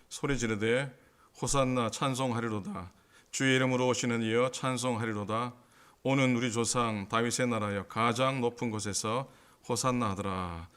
소리 지르되 호산나 찬송하리로다. 주의 이름으로 오시는 이여 찬송하리로다. 오는 우리 조상 다윗의 나라여 가장 높은 곳에서 호산나 하더라.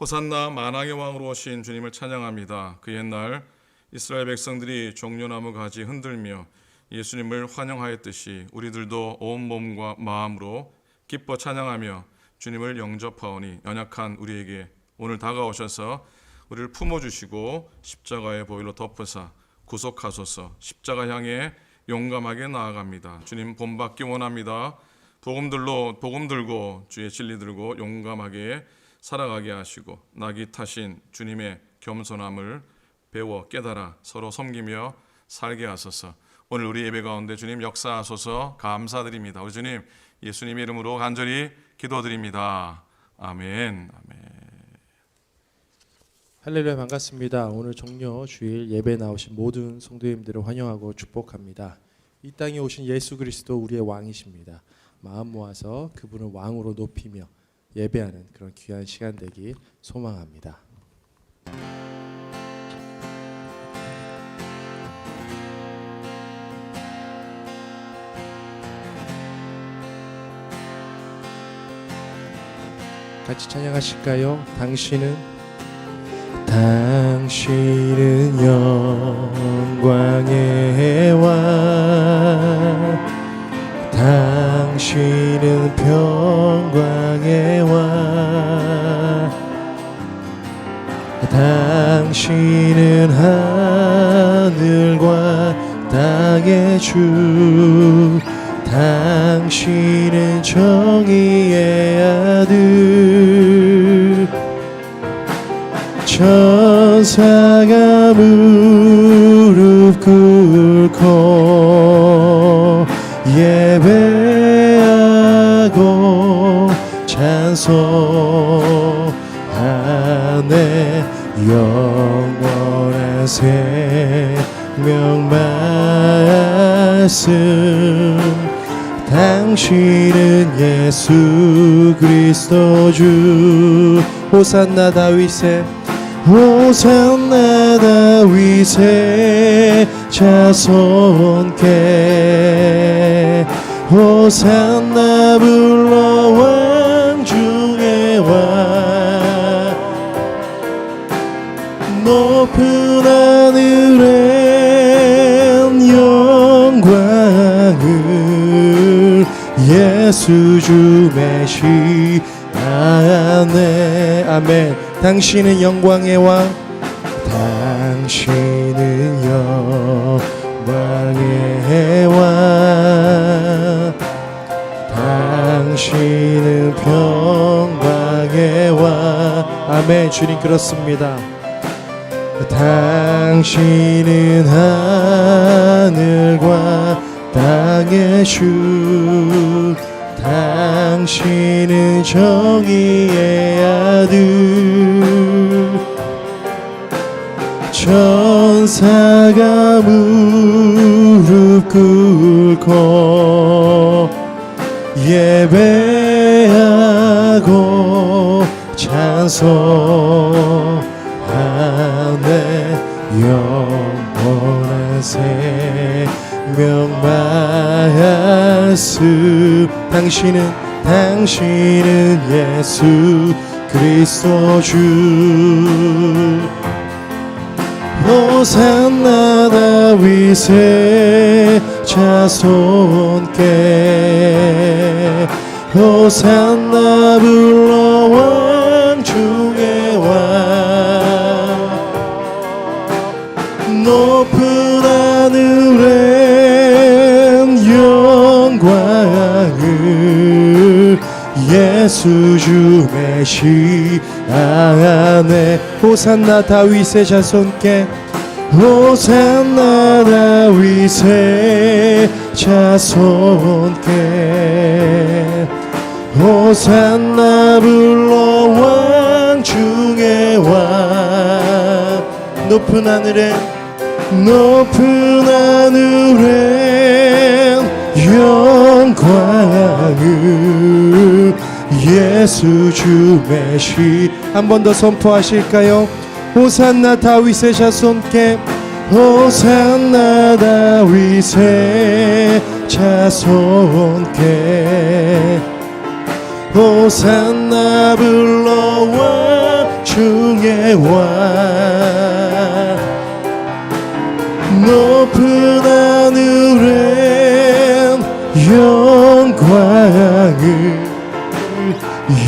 호산나 만왕의 왕으로 오신 주님을 찬양합니다. 그 옛날 이스라엘 백성들이 종려나무 가지 흔들며 예수님을 환영하였듯이 우리들도 온 몸과 마음으로 기뻐 찬양하며 주님을 영접하오니 연약한 우리에게 오늘 다가오셔서 우리를 품어주시고 십자가의 보혈로 덮으사 구속하소서. 십자가 향해 용감하게 나아갑니다. 주님 본받기 원합니다. 복음 들고 주의 진리 들고 용감하게 살아가게 하시고 낙이 타신 주님의 겸손함을 배워 깨달아 서로 섬기며 살게 하소서. 오늘 우리 예배 가운데 주님 역사하소서. 감사드립니다. 우리 주님 예수님의 이름으로 간절히 기도드립니다. 아멘. 아멘. 할렐루야, 반갑습니다. 오늘 종려 주일 예배 나오신 모든 성도님들을 환영하고 축복합니다. 이 땅에 오신 예수 그리스도 우리의 왕이십니다. 마음 모아서 그분을 왕으로 높이며 예배하는 그런 귀한 시간 되기 소망합니다. 같이 찬양하실까요? 당신은 영광의 왕, 당신은 평강의 왕, 당신은 하늘과 땅의 주, 당신은 정의의 아들. 천사가 무릎 꿇고 예배하고 찬송하네. 영원한 생명 말씀, 당신은 예수 그리스도 주. 호산나 다윗의 호산나 다윗의 자손께 호산나 불러 왕 중의 왕. 높은 하늘엔 영광을 예수 주 메시아네. 아멘. 당신은 영광의 왕, 당신은 영광의 왕, 당신은 평강의 왕. 아멘. 주님 그렇습니다. 당신은 하늘과 땅의 주, 당신은 정의의 아들. 천사가 무릎 꿇고 예배하고 찬송하네. 영원한 생명 말씀, 당신은 예수 그리스도 주. 호산나 다윗의 자손께 호산나 불러 왕 중의 왕. 높은 하늘엔 영광을 예수 주 메시아네. 호산나 다윗의 자손께 호산나 다윗의 자손께 호산나 불러 왕 중의 왕. 높은 하늘엔 영광을 예수 주 메시. 한 번 더 선포하실까요? 호산나 다윗의 자손께 호산나 다윗의 자손께 호산나 불러와 중의 왕 높은 하늘엔 영광을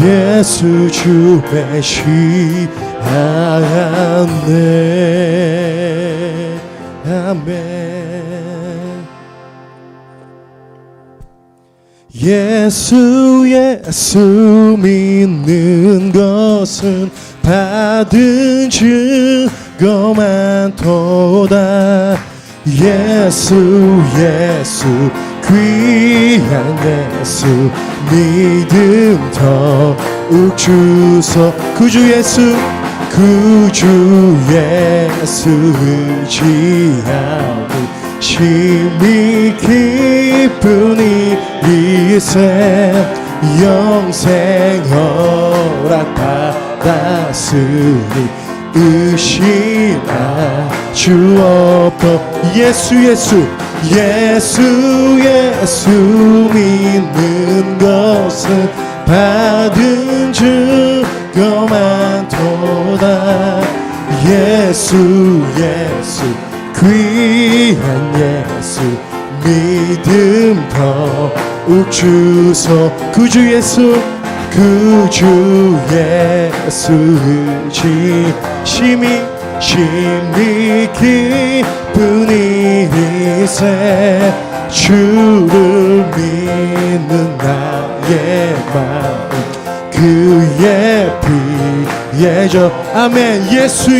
예수 주 메시아네 아멘. 예수 믿는 것은 받은 증거만 도다. 예수 귀한 예수 믿음 더욱 주소. 구주 예수 의지하고 심히 기쁜 이세 영생 허락받았으니 의심할 수 없도. 예수 믿는 것은 받은 증거만 도다. 예수 귀한 예수 믿음 더욱 주소. 구주 예수 의지 심히 기쁜 이세 주를 믿는 나의 마음 그의 피에 져. 아멘. 예수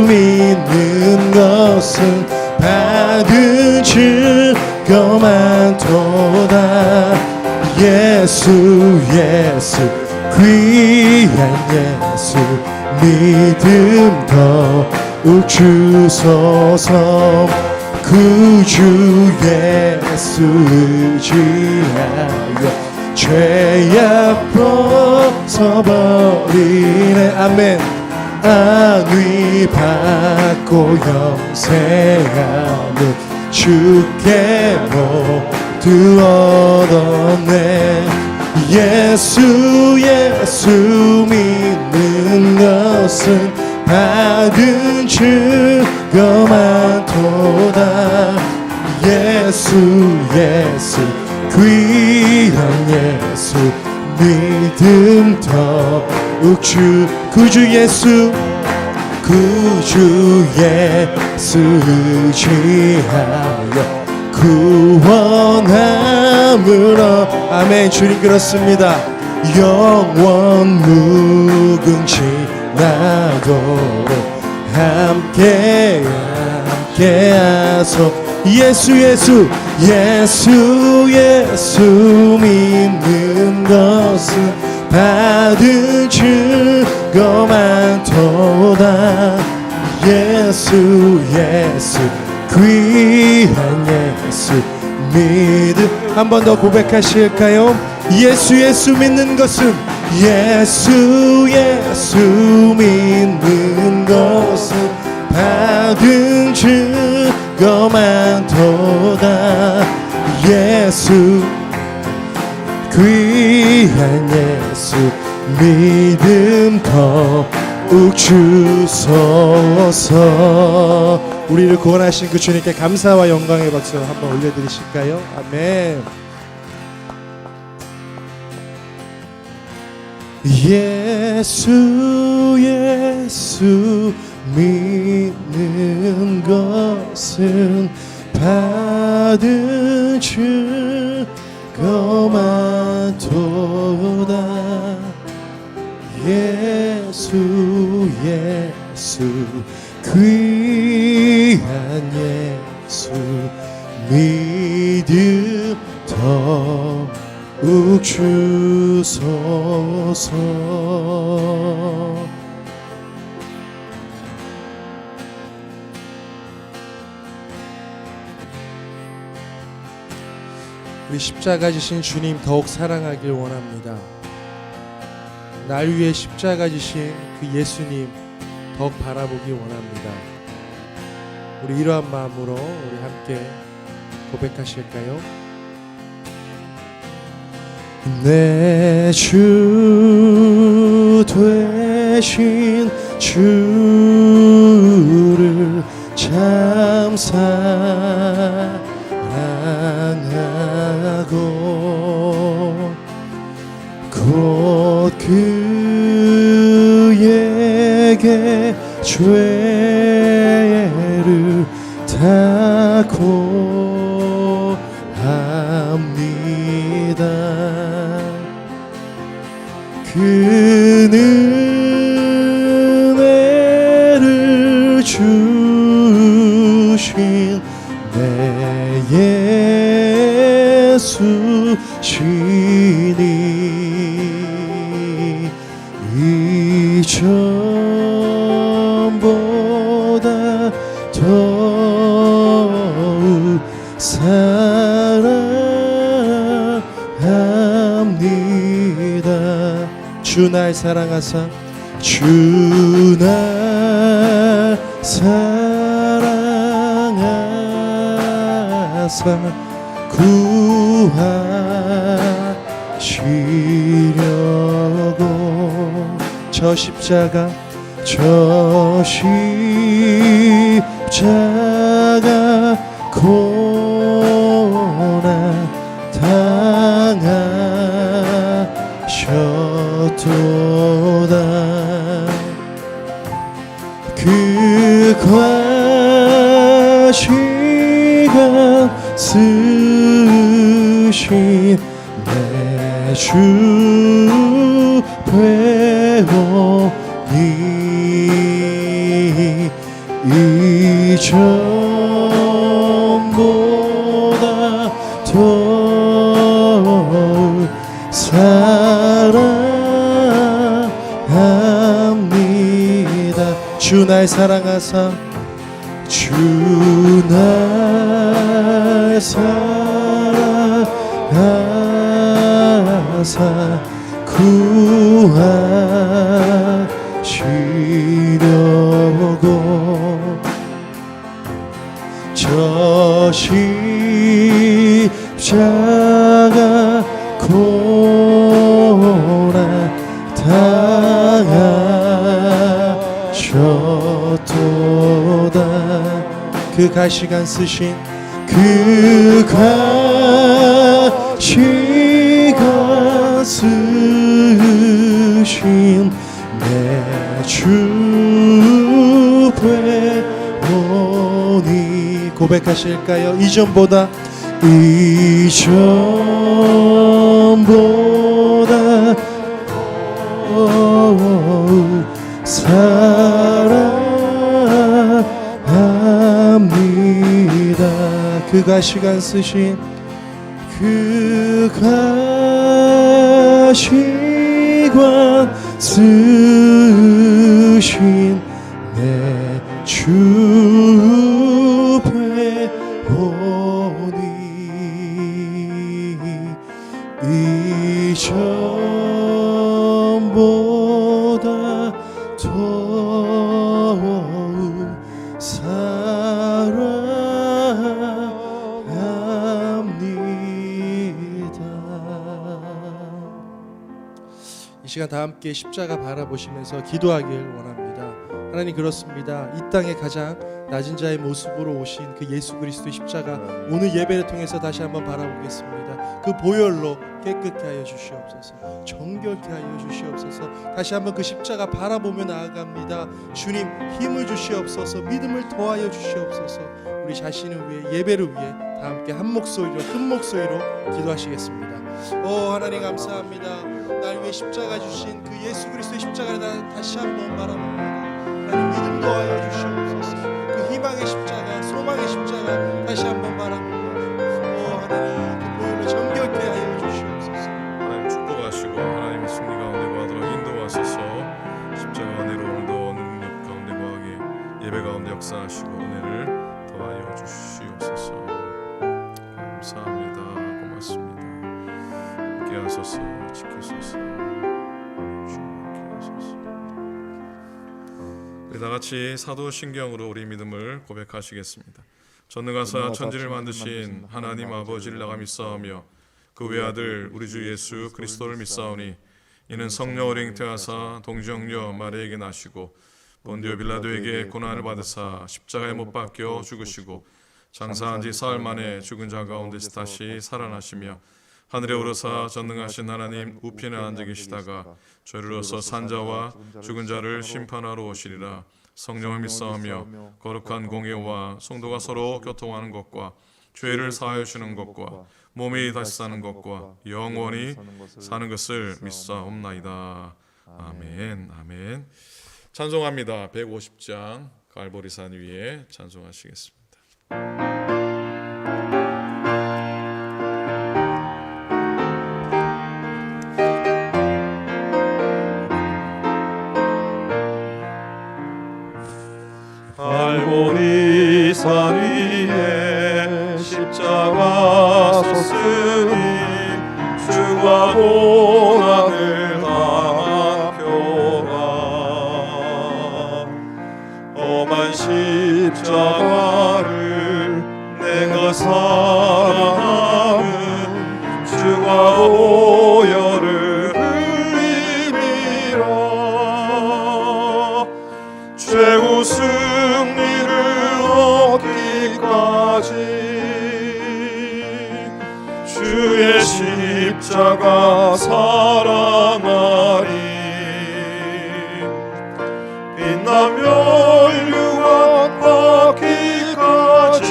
믿는 것은 받은 증거만 도다. 예수 귀한 예수 믿음 더욱 주소서. 구주 예수 의지하여 죄악 벗어버리네. 아멘. 안위 받고 영생하는 주께 모두 얻었네. 예수 믿는 것은 받은 증거만 도다. 예수 귀한 예수 믿음 더욱 구주 예수 의지하여 구원함으로. 아멘. 주님 그렇습니다. 영원 무궁신나도록 함께하소. 예수 믿는 것은 받은 증거만 도다. 예수 귀한 예수 믿음. 한 번 더 고백하실까요? 예수 믿는 것은 예수 믿는 것은 받은 증거만 도다. 예수 귀한 예수 믿음 더욱 주소서. 우리를 구원하신 그 주님께 감사와 영광의 박수 한번 올려드리실까요? 아멘. 예수 믿는 것은 받은 증거만 도다. 예수 귀한 예수 믿음 더욱 주소서. 우리 십자가 지신 주님 더욱 사랑하길 원합니다. 날 위해 십자가 지신 그 예수님 더욱 바라보기 원합니다. 우리 이러한 마음으로 우리 함께 고백하실까요? 내 주 되신 주를 참 사랑하고 곧 그에게 죄를 다 고합니다. 그 은혜를 주신 내 예수 시니 이전보다 더욱 사랑합니다. 주 날 사랑하사 주 날 사랑하사 구하시려고 저 십자가 고난 당하셨도다. 그 과시가 쓰신 내 주 배우니 이전보다 더욱 사랑합니다. 주 날 사랑하사 주 날 사랑하사 구하시려고 저 십자가 고난 당하셨도다. 그 가시관 쓰신 그 가시관 쓰신 내 주 배우니 고백하실까요? 이전보다 더욱 사랑합니다. 그 가시관 쓰신 그 가시관 쓰신 내 주 배우니 이전보다 더욱 사랑합니다. 이 시간 다 함께 십자가 바라보시면서 기도하길 원합니다. 하나님, 그렇습니다. 이 땅에 가장 낮은 자의 모습으로 오신 그 예수 그리스도의 십자가 오늘 예배를 통해서 다시 한번 바라보겠습니다. 그 보혈로 깨끗게 하여 주시옵소서, 정결케 하여 주시옵소서. 다시 한번 그 십자가 바라보며 나아갑니다. 주님, 힘을 주시옵소서, 믿음을 더하여 주시옵소서. 우리 자신을 위해, 예배를 위해 다 함께 한 목소리로, 큰 목소리로 기도하시겠습니다. 오 하나님, 감사합니다. 날 위해 십자가 주신 그 예수 그리스도의 십자가를 다시 한번 바라봅니다. 하나님, 믿음 더하여 주시옵소서. 그 희망의 십자가, 소망의 십자가 다시 한번 바라봅니다. 오 하나님, 그 보혈로 정결케 하여 주시옵소서. 하나님 축복하시고 하나님의 승리 가운데 거하도록 인도하소서. 십자가 은혜로 오늘도 능력 가운데 거하게 예배 가운데 역사하시고 은혜를 더하여 주시옵소서. 감사합니다. 고맙습니다. 함께 하소서, 지키소서, 주님께 하소서. 우리 다 다 같이 사도신경으로 우리 믿음을 고백하시겠습니다. 전능하사 천지를 만드신 하나님 아버지를 나가 믿사오며 그 외아들 우리 주 예수 그리스도를 믿사오니 이는 성령 어린 잉태하사 동정녀 마리아에게 나시고 본디오 빌라도에게 고난을 받으사 십자가에 못 박혀 죽으시고 장사한 지 사흘 만에 죽은 자 가운데서 다시 살아나시며 하늘에 오르사 전능하신 하나님 우편에 앉아 계시다가 저리로서 산자와 죽은 자를 심판하러 오시리라. 성령을 믿사오며 거룩한 공예와 성도가 서로 교통하는 것과 죄를 사하여 주는 것과 몸이 다시 사는 것과 영원히 사는 것을 믿사옵나이다. 아멘. 아멘. 찬송합니다. 150장 갈보리산 위에 찬송하시겠습니다. 갈보리산 위에 십자가 섰으니 주가 고난을 당한 표가 험한 십자가를 내가 사랑하는 주가 오열을 흘리리라. 최후 승리를 얻기까지 주의 십자가 사랑하리. 빛나며 율류가 받기까지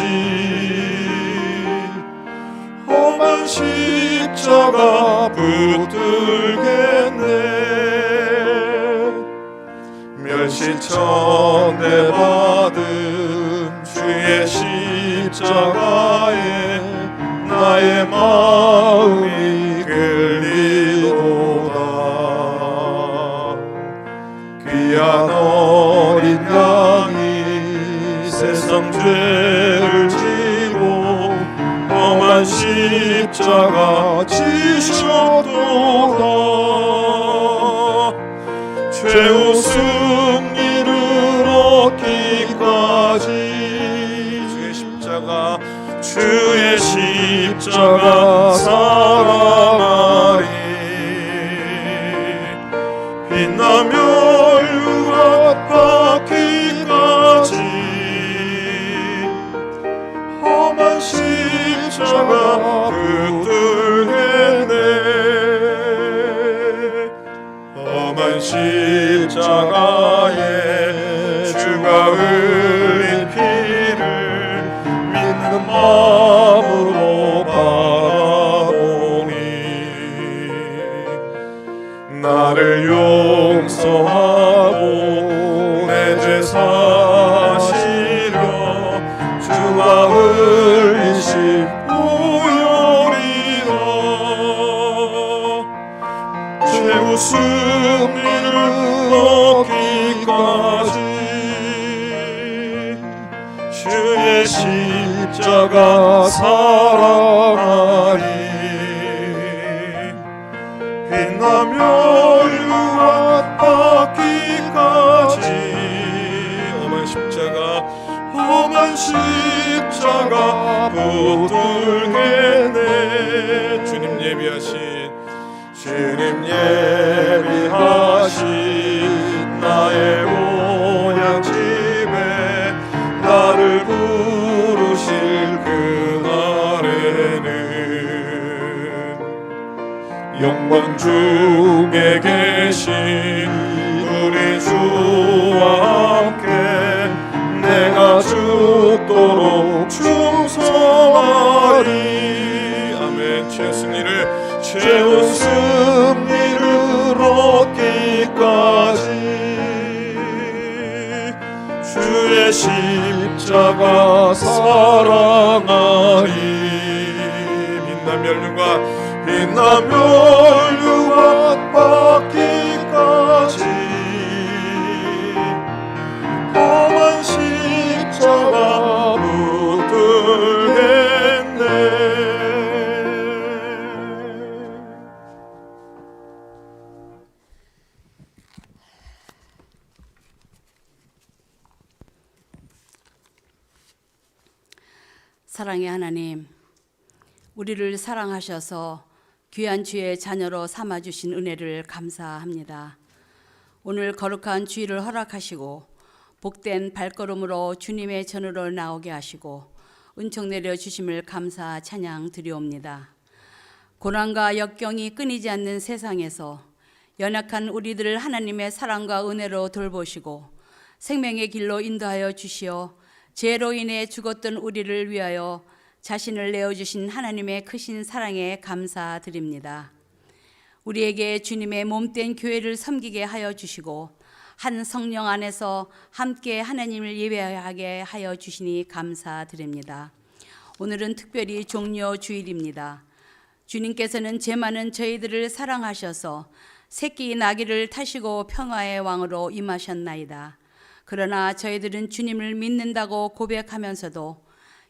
험한 십자가 붙들겠네. 멸시천대 받은 주의 십자가에 나의 마음이 끌리도다. 귀한 어린 양이 세상 죄를 지고 험한 십자가 지셨도다. 최후 승리를 얻기까지 주의 십자가 사랑하리. 빛나며 율법 받기까지 험한 십자가 붙들겠네. 험한 십자가에 주가 흘린 피를 믿는 마음으로 바라보니 나를 용서하고 내 죄 사시려 주가 흘리신 보혈이라. 최후 승리를 얻기까지 주의 십자가 사랑하리. 빛나며 율법 받기까지 험한 십자가 붙들겠네. 주님 예비하신 나의 온양집에 나를 부르실 그날에는 영광 중에 계신 우리 주와 함께 내가 죽도록 충성하리. 아멘. 최후 승리를 얻기까지 주의 십자가 사랑하리. 빛나며 율법 받기까지 험한 십자가 붙들겠네. 사랑의 하나님, 우리를 사랑하셔서 귀한 주의 자녀로 삼아주신 은혜를 감사합니다. 오늘 거룩한 주일을 허락하시고 복된 발걸음으로 주님의 전으로 나오게 하시고 은총 내려주심을 감사 찬양 드리옵니다. 고난과 역경이 끊이지 않는 세상에서 연약한 우리들을 하나님의 사랑과 은혜로 돌보시고 생명의 길로 인도하여 주시어 죄로 인해 죽었던 우리를 위하여 자신을 내어주신 하나님의 크신 사랑에 감사드립니다. 우리에게 주님의 몸된 교회를 섬기게 하여 주시고 한 성령 안에서 함께 하나님을 예배하게 하여 주시니 감사드립니다. 오늘은 특별히 종려 주일입니다. 주님께서는 죄 많은 저희들을 사랑하셔서 새끼 나귀를 타시고 평화의 왕으로 임하셨나이다. 그러나 저희들은 주님을 믿는다고 고백하면서도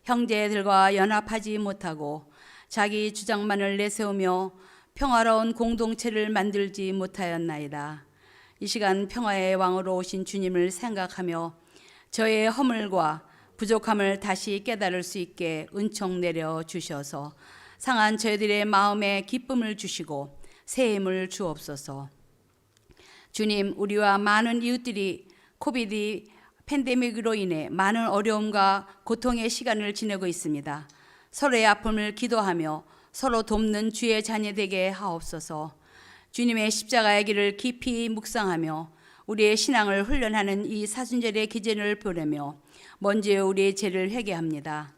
형제들과 연합하지 못하고 자기 주장만을 내세우며 평화로운 공동체를 만들지 못하였나이다. 이 시간 평화의 왕으로 오신 주님을 생각하며 저의 허물과 부족함을 다시 깨달을 수 있게 은총 내려 주셔서 상한 저희들의 마음에 기쁨을 주시고 새 힘을 주옵소서. 주님, 우리와 많은 이웃들이 코비드 팬데믹으로 인해 많은 어려움과 고통의 시간을 지내고 있습니다. 서로의 아픔을 기도하며 서로 돕는 주의 자녀 되게 하옵소서. 주님의 십자가의 길을 깊이 묵상하며 우리의 신앙을 훈련하는 이 사순절의 기전을 보내며 먼저 우리의 죄를 회개합니다.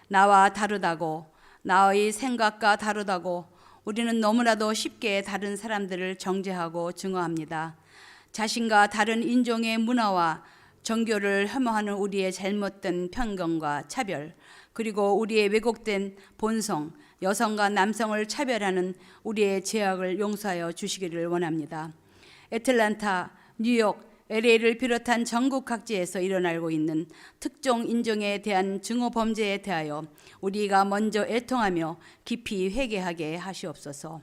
나와 다르다고, 나의 생각과 다르다고 우리는 너무나도 쉽게 다른 사람들을 정죄하고 증오합니다. 자신과 다른 인종의 문화와 종교를 혐오하는 우리의 잘못된 편견과 차별, 그리고 우리의 왜곡된 본성, 여성과 남성을 차별하는 우리의 죄악을 용서하여 주시기를 원합니다. 애틀란타, 뉴욕, LA를 비롯한 전국 각지에서 일어나고 있는 특정 인종에 대한 증오 범죄에 대하여 우리가 먼저 애통하며 깊이 회개하게 하시옵소서.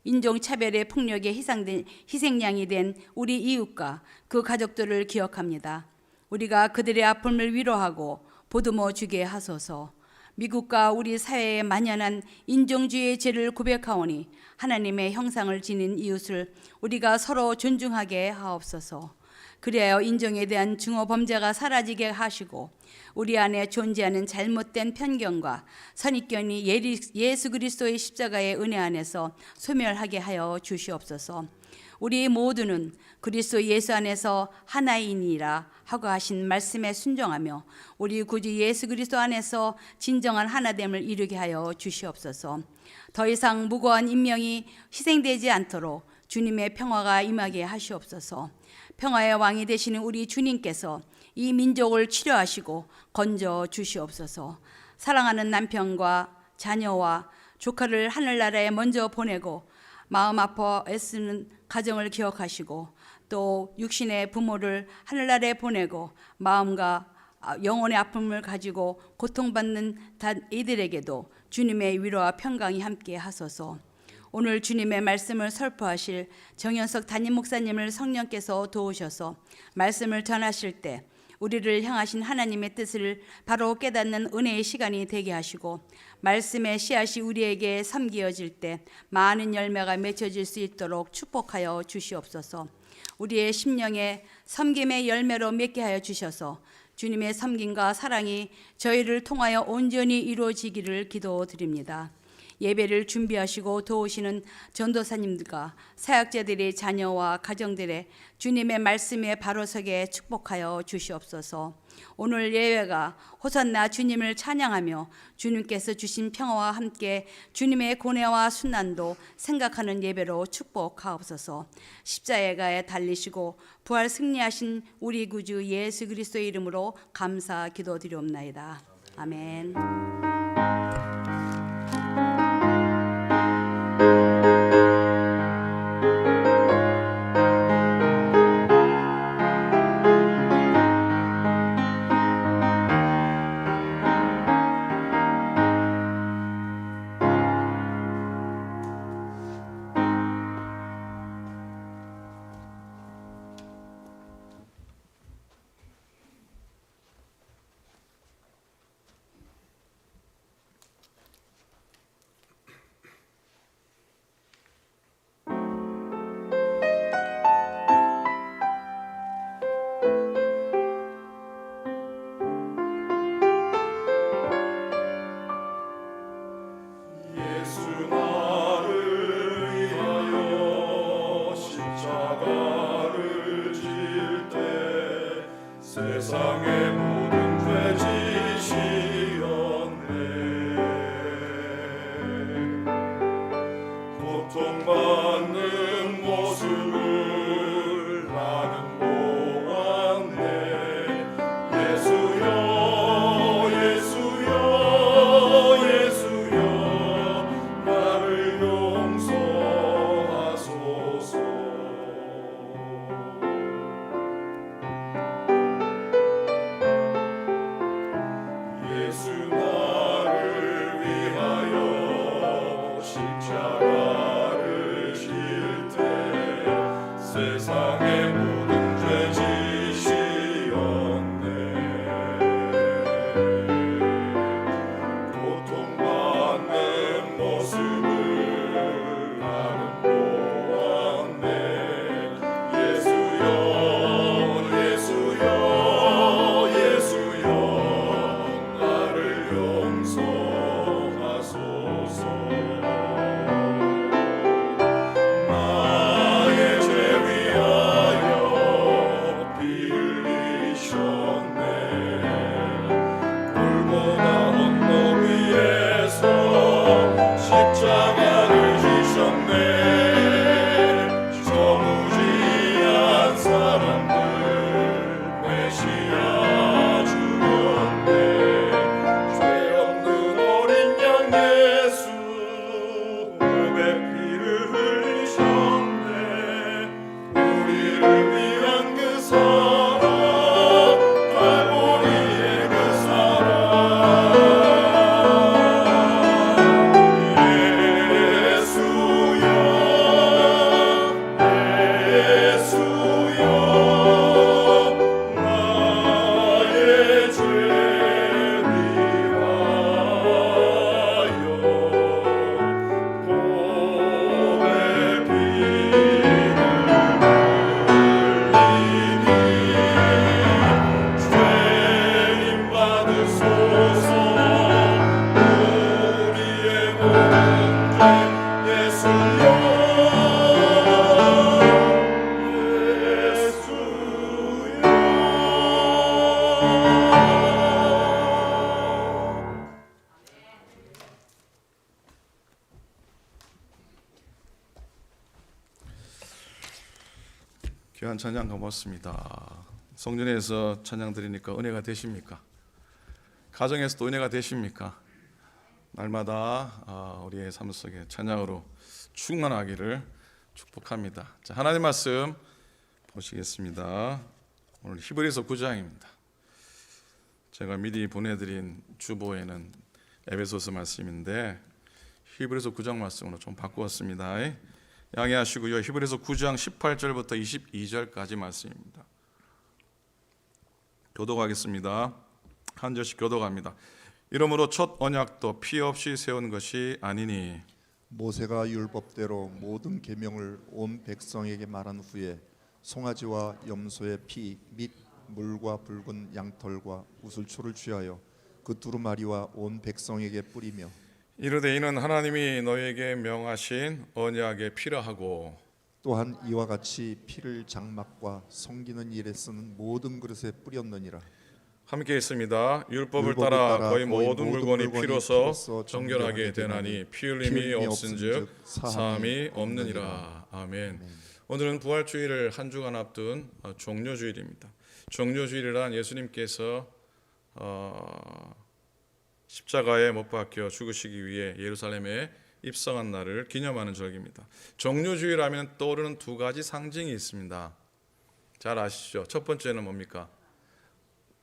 인종차별의 폭력에 희생양이 된 우리 이웃과 그 가족들을 기억합니다. 우리가 그들의 아픔을 위로하고 보듬어 주게 하소서. 미국과 우리 사회에 만연한 인종주의의 죄를 고백하오니 하나님의 형상을 지닌 이웃을 우리가 서로 존중하게 하옵소서. 그리하여 인종에 대한 증오 범죄가 사라지게 하시고 우리 안에 존재하는 잘못된 편견과 선입견이 예수 그리스도의 십자가의 은혜 안에서 소멸하게 하여 주시옵소서. 우리 모두는 그리스도 예수 안에서 하나이니라 하고 하신 말씀에 순종하며 우리 구주 예수 그리스도 안에서 진정한 하나됨을 이루게 하여 주시옵소서. 더 이상 무고한 인명이 희생되지 않도록 주님의 평화가 임하게 하시옵소서. 평화의 왕이 되시는 우리 주님께서 이 민족을 치료하시고 건져 주시옵소서. 사랑하는 남편과 자녀와 조카를 하늘나라에 먼저 보내고 마음 아파 애쓰는 가정을 기억하시고 또 육신의 부모를 하늘나라에 보내고 마음과 영혼의 아픔을 가지고 고통받는 이들에게도 주님의 위로와 평강이 함께 하소서. 오늘 주님의 말씀을 설포하실 정현석 담임 목사님을 성령께서 도우셔서 말씀을 전하실 때 우리를 향하신 하나님의 뜻을 바로 깨닫는 은혜의 시간이 되게 하시고 말씀의 씨앗이 우리에게 섬기어질 때 많은 열매가 맺혀질 수 있도록 축복하여 주시옵소서. 우리의 심령에 섬김의 열매로 맺게 하여 주셔서 주님의 섬김과 사랑이 저희를 통하여 온전히 이루어지기를 기도드립니다. 예배를 준비하시고 도우시는 전도사님들과 사역자들의 자녀와 가정들의 주님의 말씀에 바로 서게 축복하여 주시옵소서. 오늘 예배가 호산나 주님을 찬양하며 주님께서 주신 평화와 함께 주님의 고뇌와 순난도 생각하는 예배로 축복하옵소서. 십자가에 달리시고 부활 승리하신 우리 구주 예수 그리스도의 이름으로 감사 기도드리옵나이다. 아멘. 세상의 모든 죄 지시었네. 고통받는 모습을 나는 보았네. 예수여 예수여 예수여 나를 용서하소서. 예수 나를 위하여 십자가를 질 때 세상의 모든 죄 지시었네. 고통받는 모습을 나는 보았네. 예수여 예수여 예수여 나를 용서하소서. 나의 죄 위하여 피 흘리셨네. 골고다 언덕 위에서 십자가를 지셨네. 저 무지한 사람들 메시아 주였네. 죄 없는 어린 양 예수 보배 피를 흘리셨네. 우리를 위한 그 사랑 갈보리의 그 사랑 예수여 예수여 나의 죄 위하여 보배 피를 흘리니 죄인 받으소서. 우리의 모든 죄 예수여 예수여. 귀한 찬양 고맙습니다. 성전에서 찬양 드리니까 은혜가 되십니까? 가정에서도 은혜가 되십니까? 날마다 우리의 삶 속에 찬양으로 충만하기를 축복합니다. 자, 하나님 말씀 보시겠습니다. 오늘 히브리서 9장입니다. 제가 미리 보내드린 주보에는 에베소서 말씀인데 히브리서 9장 말씀으로 좀 바꾸었습니다. 양해하시고요. 히브리서 9장 18절부터 22절까지 말씀입니다. 교독하겠습니다. 한 절씩 교독합니다. 이러므로 첫 언약도 피 없이 세운 것이 아니니 모세가 율법대로 모든 계명을 온 백성에게 말한 후에 송아지와 염소의 피 및 물과 붉은 양털과 우슬초를 취하여 그 두루마리와 온 백성에게 뿌리며 이르되 이는 하나님이 너희에게 명하신 언약의 피라 하고 또한 이와 같이 피를 장막과 섬기는 일에 쓰는 모든 그릇에 뿌렸느니라. 함께 있습니다. 율법을 따라 거의 모든 물건이 피로서 정결하게 되나니 피 흘림이 없은즉 사함이 없느니라. 아멘. 오늘은 부활주일을 한 주간 앞둔 종료주일입니다. 종료주일이란 예수님께서 십자가에 못 박혀 죽으시기 위해 예루살렘에 입성한 날을 기념하는 절기입니다. 종료주일하면 떠오르는 두 가지 상징이 있습니다. 잘 아시죠? 첫 번째는 뭡니까?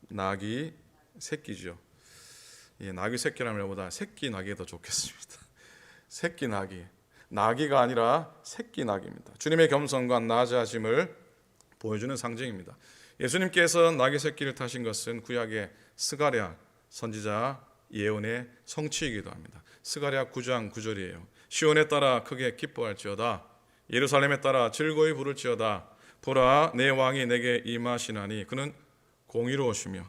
낙이 새끼죠. 낙이 새끼라면 보다 새끼 낙이 더 좋겠습니다. 새끼 낙이. 나귀가 아니라 새끼 낙입니다. 주님의 겸손과 나자심을 보여주는 상징입니다. 예수님께서 나귀 새끼를 타신 것은 구약의 스가랴 선지자 예언의 성취이기도 합니다. 스가랴 9장 9절이에요. 시온에 따라 크게 기뻐할지어다. 예루살렘에 따라 즐거이 부를지어다. 보라 내 왕이 내게 임하시나니 그는 공의로우시며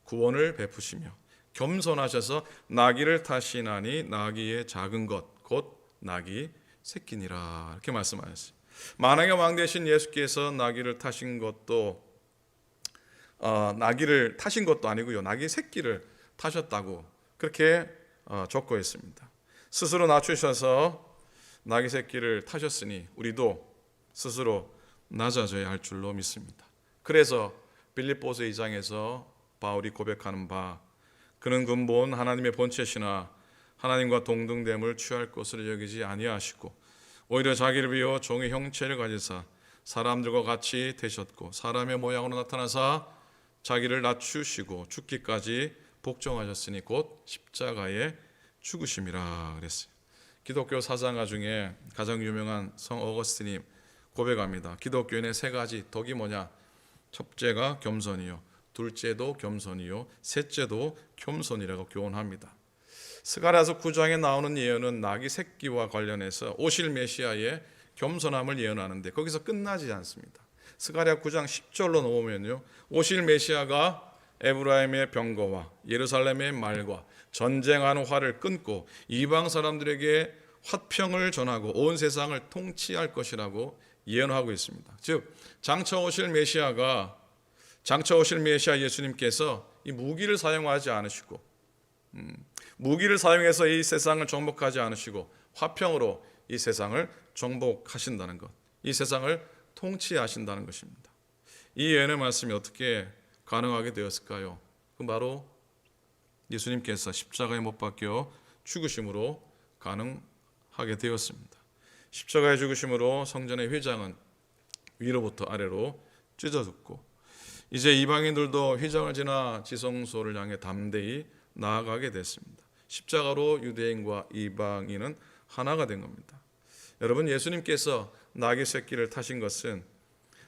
구원을 베푸시며 겸손하셔서 나귀를 타시나니 나귀의 작은 것 곧 나귀 새끼니라. 이렇게 말씀하셨어요. 만왕의 왕 되신 예수께서 나귀를 타신 것도 나귀를 타신 것도 아니고요. 나귀 새끼를 타셨다고 그렇게 적고 있습니다. 스스로 낮추셔서 나귀 새끼를 타셨으니 우리도 스스로 낮아져야 할 줄로 믿습니다. 그래서 빌립보서 2장에서 바울이 고백하는 바, 그는 근본 하나님의 본체시나 하나님과 동등됨을 취할 것으로 여기지 아니하시고 오히려 자기를 비워 종의 형체를 가지사 사람들과 같이 되셨고 사람의 모양으로 나타나사 자기를 낮추시고 죽기까지 복종하셨으니 곧 십자가에 죽으심이라 그랬어요. 기독교 사상가 중에 가장 유명한 성 어거스틴이 고백합니다. 기독교인의 세 가지 덕이 뭐냐? 첫째가 겸손이요, 둘째도 겸손이요, 셋째도 겸손이라고 교훈합니다. 스가랴서 9장에 나오는 예언은 나귀 새끼와 관련해서 오실 메시아의 겸손함을 예언하는데 거기서 끝나지 않습니다. 스가랴 9장 10절로 넘으면요, 오실 메시아가 에브라임의 병거와 예루살렘의 말과 전쟁하는 활을 끊고 이방 사람들에게 화평을 전하고 온 세상을 통치할 것이라고 예언하고 있습니다. 즉 장차 오실 메시아 예수님께서 이 무기를 사용하지 않으시고 무기를 사용해서 이 세상을 정복하지 않으시고 화평으로 이 세상을 정복하신다는 것, 이 세상을 통치하신다는 것입니다. 이 예언의 말씀이 어떻게 가능하게 되었을까요? 그 바로 예수님께서 십자가에 못 박혀 죽으심으로 가능하게 되었습니다. 십자가에 죽으심으로 성전의 휘장은 위로부터 아래로 찢어졌고 이제 이방인들도 휘장을 지나 지성소를 향해 담대히 나아가게 됐습니다. 십자가로 유대인과 이방인은 하나가 된 겁니다. 여러분, 예수님께서 나귀 새끼를 타신 것은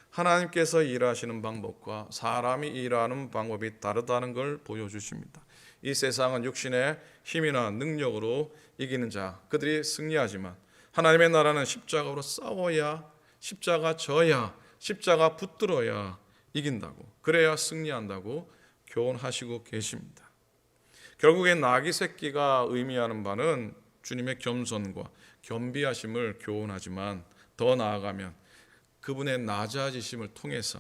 하나님께서 일하시는 방법과 사람이 일하는 방법이 다르다는 걸 보여주십니다. 이 세상은 육신의 힘이나 능력으로 이기는 자, 그들이 승리하지만 하나님의 나라는 십자가로 싸워야, 십자가 져야, 십자가 붙들어야 이긴다고, 그래야 승리한다고 교훈하시고 계십니다. 결국엔 나귀 새끼가 의미하는 바는 주님의 겸손과 겸비하심을 교훈하지만 더 나아가면 그분의 낮아지심을 통해서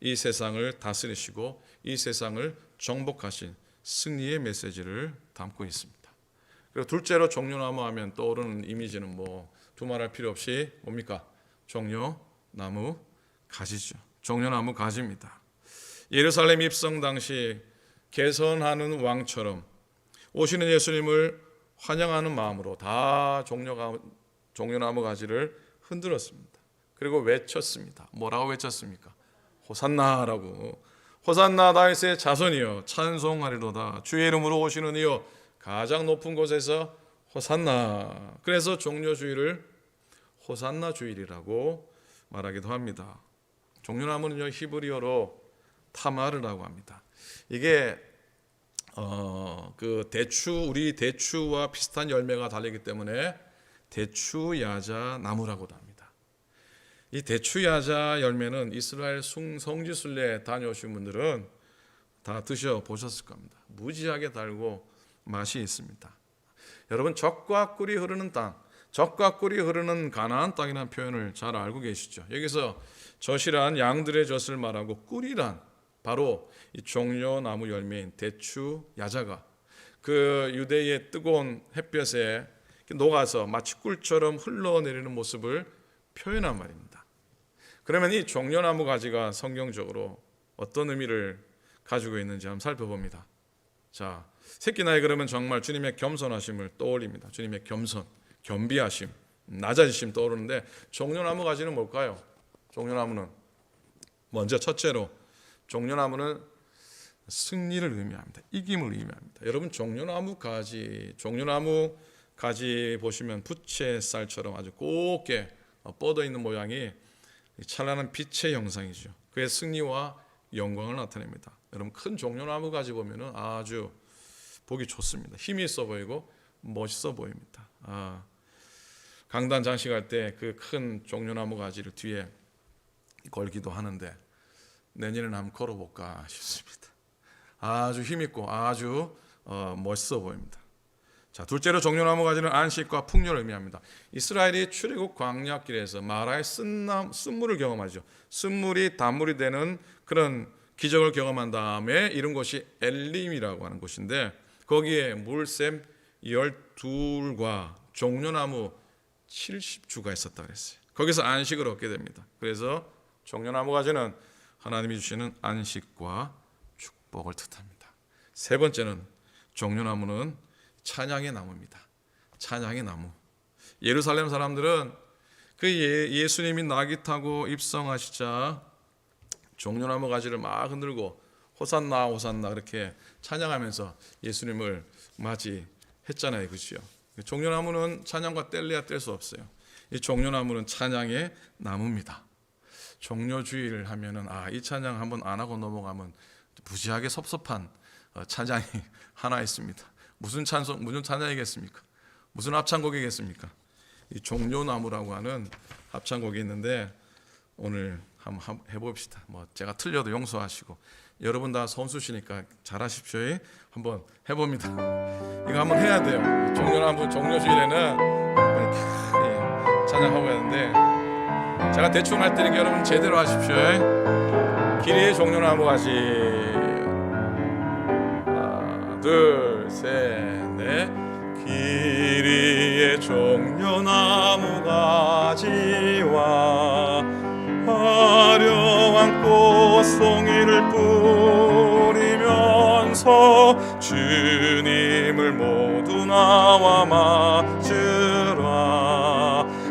이 세상을 다스리시고 이 세상을 정복하신 승리의 메시지를 담고 있습니다. 그리고 둘째로 종려나무 하면 떠오르는 이미지는 두말할 필요 없이 뭡니까? 종려나무 가지죠. 종려나무 가지입니다. 예루살렘 입성 당시 개선하는 왕처럼 오시는 예수님을 환영하는 마음으로 다 종려나무 가지를 흔들었습니다. 그리고 외쳤습니다. 뭐라고 외쳤습니까? 호산나라고. 호산나 다윗의 자손이여 찬송하리로다. 주의 이름으로 오시는 이여 가장 높은 곳에서 호산나. 그래서 종려주일을 호산나 주일이라고 말하기도 합니다. 종려나무는요, 히브리어로 타마르라고 합니다. 이게 우리 대추와 비슷한 열매가 달리기 때문에 대추야자 나무라고도 합니다. 이 대추야자 열매는 이스라엘 성지순례 다녀오신 분들은 다 드셔보셨을 겁니다. 무지하게 달고 맛이 있습니다. 여러분, 젖과 꿀이 흐르는 땅, 젖과 꿀이 흐르는 가나안 땅이라는 표현을 잘 알고 계시죠? 여기서 젖이란 양들의 젖을 말하고 꿀이란 바로 이 종려나무 열매인 대추야자가 그 유대의 뜨거운 햇볕에 녹아서 마치 꿀처럼 흘러내리는 모습을 표현한 말입니다. 그러면 이 종려나무 가지가 성경적으로 어떤 의미를 가지고 있는지 한번 살펴봅니다. 자, 새끼 나이 그러면 정말 주님의 겸손하심을 떠올립니다. 주님의 겸손, 겸비하심, 낮아지심 떠오르는데 종려나무 가지는 뭘까요? 종려나무는 먼저 첫째로 종려나무는 승리를 의미합니다. 이김을 의미합니다. 여러분, 종려나무 가지 보시면 부채살처럼 아주 곱게 뻗어 있는 모양이 찬란한 빛의 형상이죠. 그의 승리와 영광을 나타냅니다. 여러분, 큰 종려나무 가지 보면은 아주 보기 좋습니다. 힘이 있어 보이고 멋있어 보입니다. 강단 장식할 때 그 큰 종려나무 가지를 뒤에 걸기도 하는데 내년에는 한번 걸어볼까 싶습니다. 아주 힘있고 아주 멋있어 보입니다. 자, 둘째로 종려나무 가지는 안식과 풍요를 의미합니다. 이스라엘이 출애굽 광야길에서 마라의 쓴물을 경험하죠. 쓴물이 단물이 되는 그런 기적을 경험한 다음에 이른 곳이 엘림이라고 하는 곳인데 거기에 물샘 12과 종려나무 70주가 있었다 그랬어요. 거기서 안식을 얻게 됩니다. 그래서 종려나무 가지는 하나님이 주시는 안식과 축복을 뜻합니다. 세 번째는 종려나무는 찬양의 나무입니다. 찬양의 나무. 예루살렘 사람들은 그 예수님이 나귀 타고 입성하시자 종려나무 가지를 막 흔들고 호산나 호산나 그렇게 찬양하면서 예수님을 맞이했잖아요. 그렇죠? 종려나무는 찬양과 뗄래야 뗄 수 없어요. 이 종려나무는 찬양의 나무입니다. 종려주의를 하면은 이 찬양 한번 안 하고 넘어가면 무지하게 섭섭한 찬양이 하나 있습니다. 무슨 찬양이겠습니까? 무슨 합창곡이겠습니까? 이 종려나무라고 하는 합창곡이 있는데 오늘 한번 해봅시다. 제가 틀려도 용서하시고 여러분 다 선수시니까 잘하십시오. 한번 해봅니다. 이거 한번 해야 돼요. 종려나무 종려주일에는 찬양하고 하는데 제가 대충 할 테니까 여러분 제대로 하십시오. 길이의 종려나무 가지 하나 둘 셋 넷 길이의 종려나무 가지와 화려한 꽃송이를 뿌리면서 주님을 모두 나와 맞으라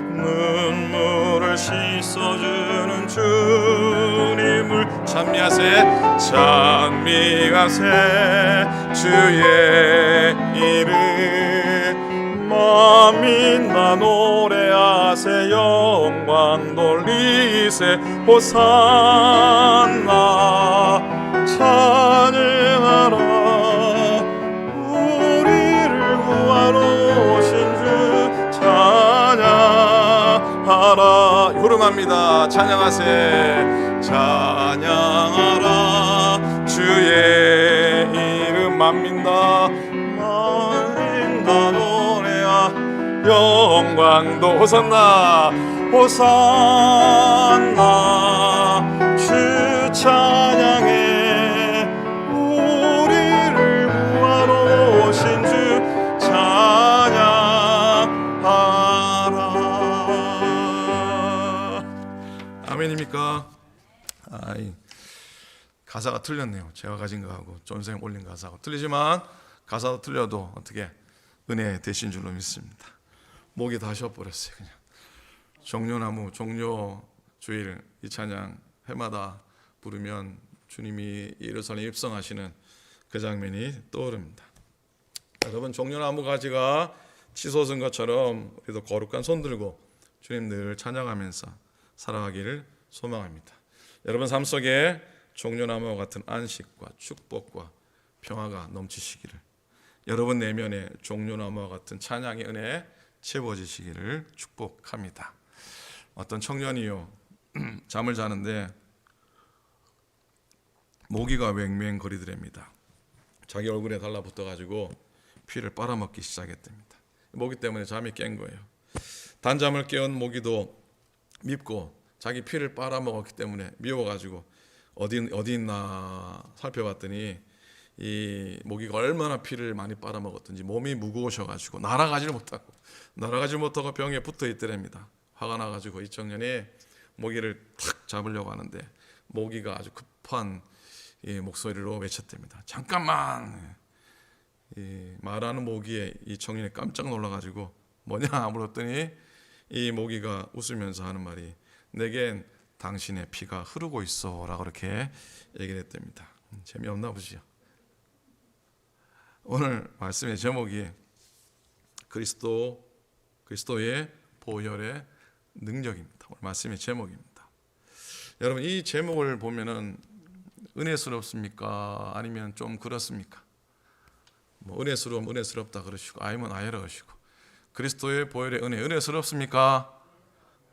눈물을 씻어주는 주님을 찬미하세 주의 이름 만민나 노래하세 영광 돌리세 호산나 찬양하라 우리를 구하러 오신 주 찬양하라 후름합니다. 찬양하세 찬양하라 주의 이름 만민다 노래하 영광도 호산나 호산나 주 찬양해 우리를 구하러 오신 주 찬양하라. 아멘입니까? 가사가 틀렸네요. 제가 가진 거하고 존쌤 올린 가사하고 틀리지만 가사도 틀려도 어떻게 은혜 되신 줄로 믿습니다. 목이 다 쉬어버렸어요. 그냥 종려나무 종려주일 이 찬양 해마다 부르면 주님이 예루살렘 입성하시는 그 장면이 떠오릅니다. 여러분 종려나무 가지가 치솟은 것처럼 우리도 거룩한 손 들고 주님 늘 찬양하면서 살아가기를 소망합니다. 여러분 삶 속에 종려나무와 같은 안식과 축복과 평화가 넘치시기를 여러분 내면에 종려나무와 같은 찬양의 은혜 채워지시기를 축복합니다. 어떤 청년이요 잠을 자는데 모기가 맹맹거리더랍니다. 자기 얼굴에 달라붙어 가지고 피를 빨아먹기 시작했답니다. 모기 때문에 잠이 깬 거예요. 단잠을 깨운 모기도 밉고 자기 피를 빨아먹었기 때문에 미워가지고 어디 있나 살펴봤더니 이 모기가 얼마나 피를 많이 빨아먹었든지 몸이 무거우셔가지고 날아가지를 못하고 병에 붙어 있더랍니다. 화가 나가지고 이 청년이 모기를 탁 잡으려고 하는데 모기가 아주 급한 이 목소리로 외쳤답니다. 잠깐만. 이 말하는 모기에 이 청년이 깜짝 놀라가지고 뭐냐 물었더니 이 모기가 웃으면서 하는 말이 내겐 당신의 피가 흐르고 있어 라고 그렇게 얘기를 했답니다. 재미없나 보시죠. 오늘 말씀의 제목이 그리스도의 보혈의 능력입니다. 오늘 말씀의 제목입니다. 여러분 이 제목을 보면은 은혜스럽습니까? 아니면 좀 그렇습니까? 은혜스러움 은혜스럽다 그러시고 아니면 아니라 그러시고 그리스도의 보혈의 은혜스럽습니까?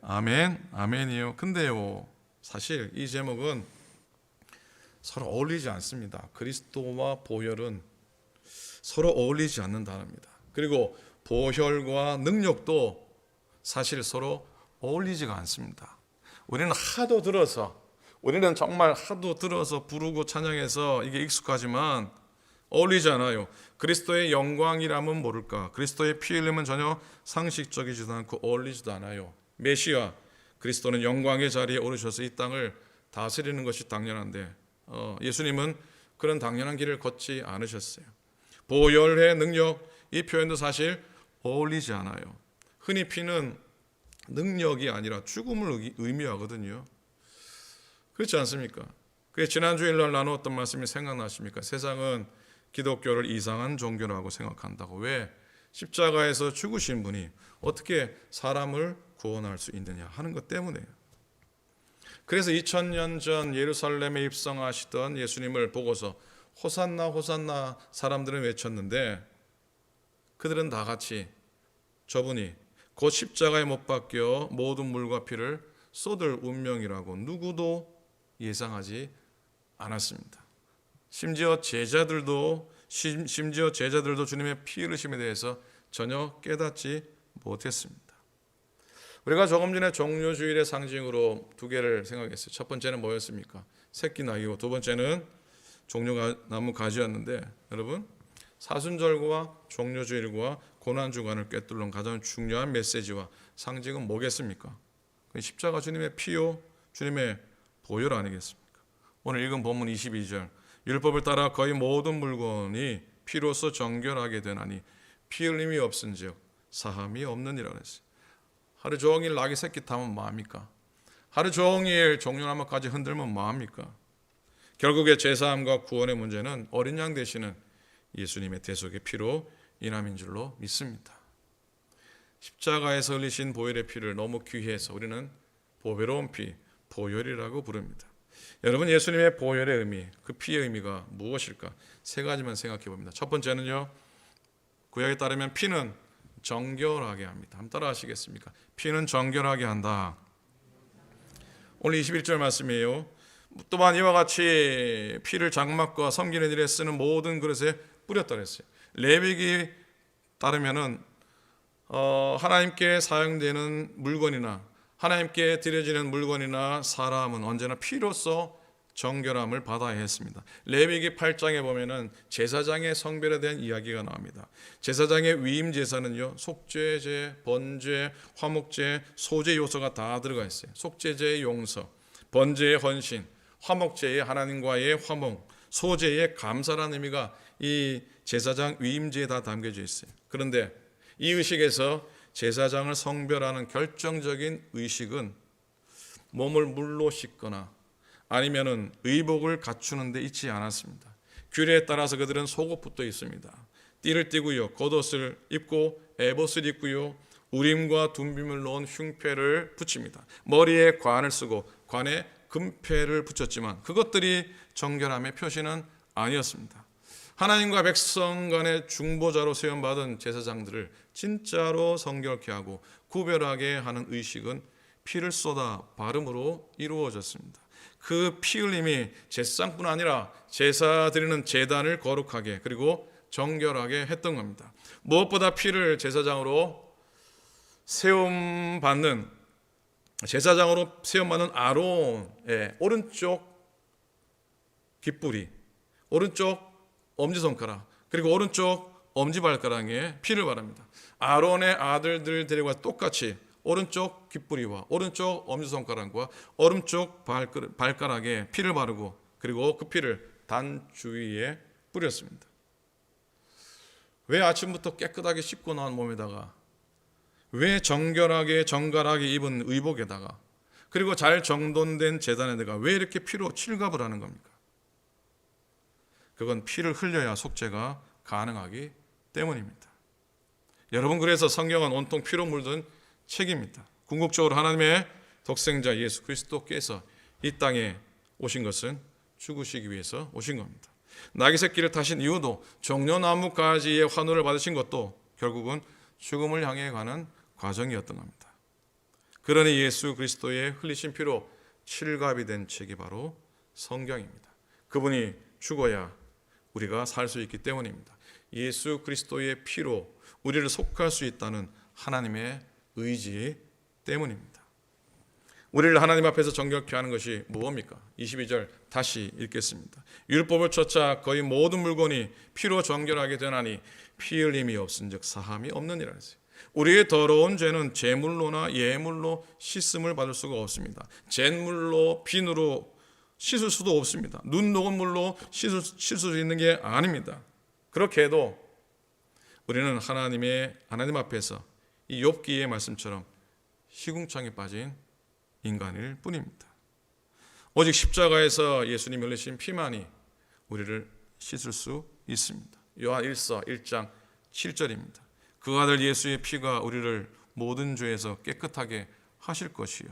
아멘, 아멘이요. 근데요, 사실 이 제목은 서로 어울리지 않습니다. 그리스도와 보혈은 서로 어울리지 않는 단어입니다. 그리고 보혈과 능력도 사실 서로 어울리지가 않습니다. 우리는 하도 들어서 우리는 정말 하도 들어서 부르고 찬양해서 이게 익숙하지만 어울리지 않아요. 그리스도의 영광이라면 모를까? 그리스도의 피 흘림은 전혀 상식적이지도 않고 어울리지도 않아요. 메시아 그리스도는 영광의 자리에 오르셔서 이 땅을 다스리는 것이 당연한데 예수님은 그런 당연한 길을 걷지 않으셨어요. 보혈의 능력, 이 표현도 사실 어울리지 않아요. 흔히 피는 능력이 아니라 죽음을 의미하거든요. 그렇지 않습니까? 그게 지난 주일날 나누었던 말씀이 생각나십니까? 세상은 기독교를 이상한 종교라고 생각한다고. 왜? 십자가에서 죽으신 분이 어떻게 사람을 구원할 수 있느냐 하는 것 때문에요. 그래서 2000년 전 예루살렘에 입성하시던 예수님을 보고서 호산나 호산나 사람들은 외쳤는데 그들은 다 같이 저분이 곧 십자가에 못 박혀 모든 물과 피를 쏟을 운명이라고 누구도 예상하지 않았습니다. 심지어 제자들도 주님의 피 흘리심에 대해서 전혀 깨닫지 못했습니다. 우리가 조금 전에 종료주일의 상징으로 두 개를 생각했어요. 첫 번째는 뭐였습니까? 새끼 나귀고, 두 번째는 종려나무 가지였는데, 여러분 사순절과 종료주일과 고난주간을 꿰뚫는 가장 중요한 메시지와 상징은 뭐겠습니까? 십자가 주님의 피요, 주님의 보혈 아니겠습니까? 오늘 읽은 본문 22절, 율법을 따라 거의 모든 물건이 피로써 정결하게 되나니 피 흘림이 없은즉 사함이 없느니라 그랬어요. 하루 종일 나귀 새끼 타면 뭐합니까? 하루 종일 종려나무까지 흔들면 뭐합니까? 결국에 제사함과 구원의 문제는 어린 양 되시는 예수님의 대속의 피로 인함인 줄로 믿습니다. 십자가에서 흘리신 보혈의 피를 너무 귀해서 우리는 보배로운 피, 보혈이라고 부릅니다. 여러분, 예수님의 보혈의 의미, 그 피의 의미가 무엇일까? 세 가지만 생각해 봅니다. 첫 번째는요, 구약에 따르면 피는 정결하게 합니다. 한번 따라 하시겠습니까? 피는 정결하게 한다. 오늘 21절 말씀이에요. 또한 이와 같이 피를 장막과 섬기는 일에 쓰는 모든 그릇에 뿌렸다 그랬어요. 레위기 따르면은 하나님께 사용되는 물건이나 하나님께 드려지는 물건이나 사람은 언제나 피로써 정결함을 받아야 했습니다. 레위기 8장에 보면은 제사장의 성별에 대한 이야기가 나옵니다. 제사장의 위임 제사는요, 속죄제, 번제, 화목제, 소제 요소가 다 들어가 있어요. 속죄제의 용서, 번제의 헌신, 화목제의 하나님과의 화목, 소제의 감사라는 의미가 이 제사장 위임제에 다 담겨져 있어요. 그런데 이 의식에서 제사장을 성별하는 결정적인 의식은 몸을 물로 씻거나 아니면은 의복을 갖추는 데 있지 않았습니다. 규례에 따라서 그들은 속옷부터 있습니다. 띠를 띠고요, 겉옷을 입고 에봇을 입고요, 우림과 둠빔을 넣은 흉패를 붙입니다. 머리에 관을 쓰고 관에 금패를 붙였지만 그것들이 정결함의 표시는 아니었습니다. 하나님과 백성 간의 중보자로 세움받은 제사장들을 진짜로 성결케 하고 구별하게 하는 의식은 피를 쏟아 바름으로 이루어졌습니다. 그 피 흘림이 제사장뿐 아니라 제사 드리는 제단을 거룩하게 그리고 정결하게 했던 겁니다. 무엇보다 피를 제사장으로 세움받는 아론의 오른쪽 깃뿌리, 오른쪽 엄지손가락, 그리고 오른쪽 엄지발가락에 피를 바릅니다. 아론의 아들들 데리고 똑같이 오른쪽 깃뿌리와 오른쪽 엄지손가락과 오른쪽 발가락에 피를 바르고 그리고 그 피를 단 주위에 뿌렸습니다. 왜 아침부터 깨끗하게 씻고 나온 몸에다가, 왜 정결하게 정갈하게 입은 의복에다가, 그리고 잘 정돈된 제단에다가 왜 이렇게 피로 칠갑을 하는 겁니까? 그건 피를 흘려야 속죄가 가능하기 때문입니다. 여러분, 그래서 성경은 온통 피로 물든 책입니다. 궁극적으로 하나님의 독생자 예수 그리스도께서 이 땅에 오신 것은 죽으시기 위해서 오신 겁니다. 나귀 새끼를 타신 이유도, 종려나무가지의 환호를 받으신 것도 결국은 죽음을 향해 가는 과정이었던 겁니다. 그러니 예수 그리스도의 흘리신 피로 칠갑이 된 책이 바로 성경입니다. 그분이 죽어야 우리가 살 수 있기 때문입니다. 예수 그리스도의 피로 우리를 속할 수 있다는 하나님의 의지 때문입니다. 우리를 하나님 앞에서 정결케 하는 것이 무엇입니까? 22절 다시 읽겠습니다. 율법을 쫓아 거의 모든 물건이 피로 정결하게 되나니 피 흘림이 없은즉 사함이 없느니라 했어요. 우리의 더러운 죄는 제물로나 예물로 씻음을 받을 수가 없습니다. 잿물로 비누로 씻을 수도 없습니다. 눈 녹은 물로 씻을 수 있는 게 아닙니다. 그렇게 해도 우리는 하나님 앞에서 이 욥기의 말씀처럼 시궁창에 빠진 인간일 뿐입니다. 오직 십자가에서 예수님이 흘리신 피만이 우리를 씻을 수 있습니다. 요한 1서 1장 7절입니다. 그 아들 예수의 피가 우리를 모든 죄에서 깨끗하게 하실 것이요.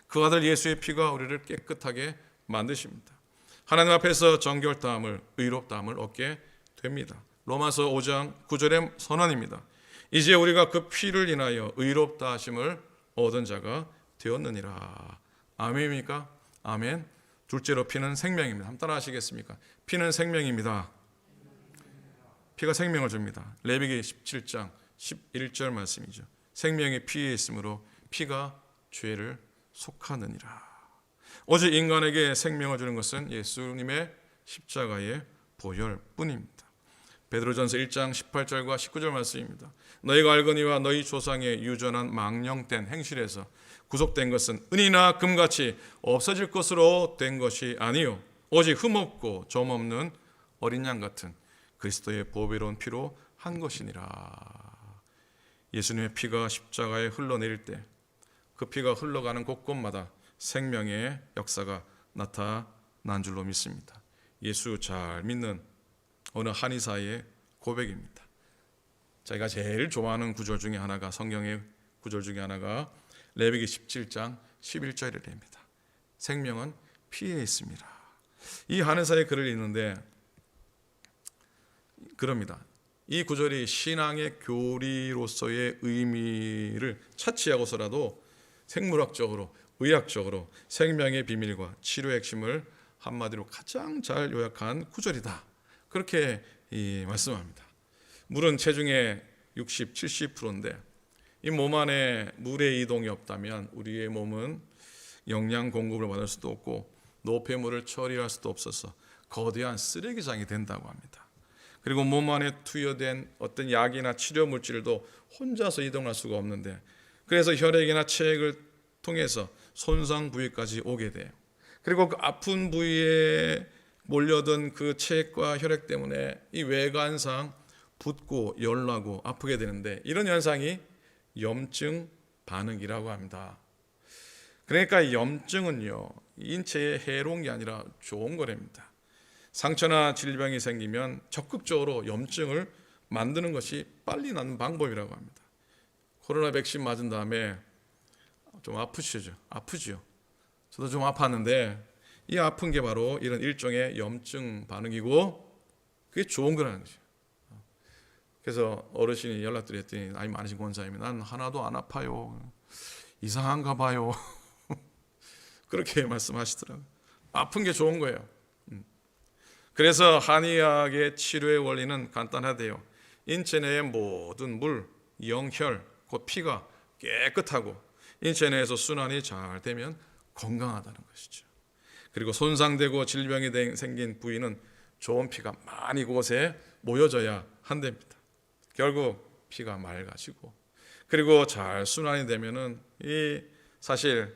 그 아들 예수의 피가 우리를 깨끗하게 만드십니다. 하나님 앞에서 정결다함을, 의롭다함을 얻게 됩니다. 로마서 5장 9절의 선언입니다. 이제 우리가 그 피를 인하여 의롭다 하심을 얻은 자가 되었느니라. 아멘입니까? 아멘. 둘째로 피는 생명입니다. 한번 따라 하시겠습니까? 피는 생명입니다. 피가 생명을 줍니다. 레위기 17장 11절 말씀이죠. 생명이 피에 있으므로 피가 죄를 속하느니라. 오직 인간에게 생명을 주는 것은 예수님의 십자가의 보혈뿐입니다. 베드로전서 1장 18절과 19절 말씀입니다. 너희가 알거니와 너희 조상의 유전한 망령된 행실에서 구속된 것은 은이나 금같이 없어질 것으로 된 것이 아니요 오직 흠없고 점없는 어린 양 같은 그리스도의 보배로운 피로 한 것이니라. 예수님의 피가 십자가에 흘러내릴 때 그 피가 흘러가는 곳곳마다 생명의 역사가 나타난 줄로 믿습니다. 예수 잘 믿는 어느 한의사의 고백입니다. 자기가 제일 좋아하는 구절 중에 하나가, 성경의 구절 중에 하나가 레위기 17장 11절이랍니다. 생명은 피에 있습니다. 이 한의사의 글을 읽는데 그럽니다. 이 구절이 신앙의 교리로서의 의미를 차치하고서라도 생물학적으로, 의학적으로 생명의 비밀과 치료의 핵심을 한마디로 가장 잘 요약한 구절이다. 그렇게 말씀합니다. 물은 체중의 60, 70%인데 이 몸 안에 물의 이동이 없다면 우리의 몸은 영양 공급을 받을 수도 없고 노폐물을 처리할 수도 없어서 거대한 쓰레기장이 된다고 합니다. 그리고 몸 안에 투여된 어떤 약이나 치료 물질도 혼자서 이동할 수가 없는데 그래서 혈액이나 체액을 통해서 손상 부위까지 오게 돼요. 그리고 그 아픈 부위에 몰려든 그 체액과 혈액 때문에 이 외관상 붓고 열나고 아프게 되는데 이런 현상이 염증 반응이라고 합니다. 그러니까 염증은요 인체에 해로운 게 아니라 좋은 거랍니다. 상처나 질병이 생기면 적극적으로 염증을 만드는 것이 빨리 낫는 방법이라고 합니다. 코로나 백신 맞은 다음에 좀 아프시죠? 아프지요? 저도 좀 아팠는데 이 아픈 게 바로 이런 일종의 염증 반응이고 그게 좋은 거라는 거죠. 그래서 어르신이 연락드렸더니 나이 많으신 권사님이 난 하나도 안 아파요. 이상한가 봐요. 그렇게 말씀하시더라고요. 아픈 게 좋은 거예요. 그래서 한의학의 치료의 원리는 간단하대요. 인체 내의 모든 물, 영혈, 곧 피가 깨끗하고 인체 내에서 순환이 잘 되면 건강하다는 것이죠. 그리고 손상되고 질병이 생긴 부위는 좋은 피가 많이 그곳에 모여져야 한답니다. 결국 피가 맑아지고 그리고 잘 순환이 되면은 사실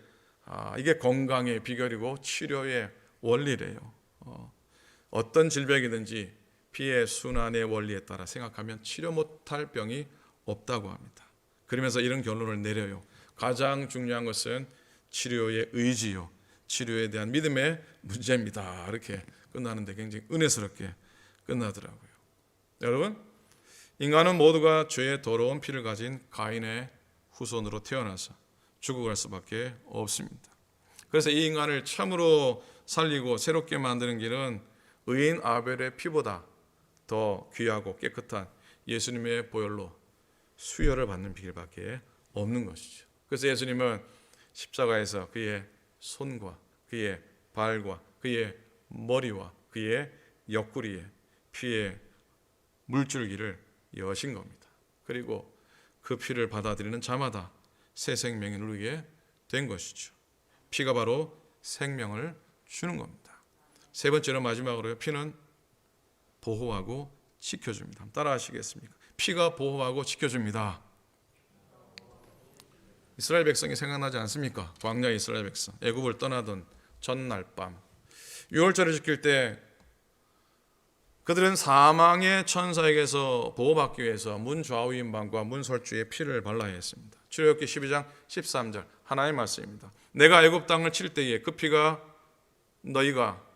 이게 건강의 비결이고 치료의 원리래요. 어떤 질병이든지 피의 순환의 원리에 따라 생각하면 치료 못할 병이 없다고 합니다. 그러면서 이런 결론을 내려요. 가장 중요한 것은 치료의 의지요. 치료에 대한 믿음의 문제입니다. 이렇게 끝나는데 굉장히 은혜스럽게 끝나더라고요. 여러분, 인간은 모두가 죄의 더러운 피를 가진 가인의 후손으로 태어나서 죽어갈 수밖에 없습니다. 그래서 이 인간을 참으로 살리고 새롭게 만드는 길은 의인 아벨의 피보다 더 귀하고 깨끗한 예수님의 보혈로 수혈을 받는 길밖에 없는 것이죠. 그래서 예수님은 십자가에서 그의 손과 그의 발과 그의 머리와 그의 옆구리에 피의 물줄기를 여신 겁니다. 그리고 그 피를 받아들이는 자마다 새 생명이 누리게 된 것이죠. 피가 바로 생명을 주는 겁니다. 세 번째로 마지막으로요. 피는 보호하고 지켜줍니다. 따라 하시겠습니까? 피가 보호하고 지켜줍니다. 이스라엘 백성이 생각나지 않습니까? 광야 이스라엘 백성 애굽을 떠나던 전날 밤 유월절을 지킬 때 그들은 사망의 천사에게서 보호받기 위해서 문 좌우인방과 문 설주에 피를 발라야 했습니다. 출애굽기 12장 13절 하나님의 말씀입니다. 내가 애굽 땅을 칠 때에 그 피가 너희가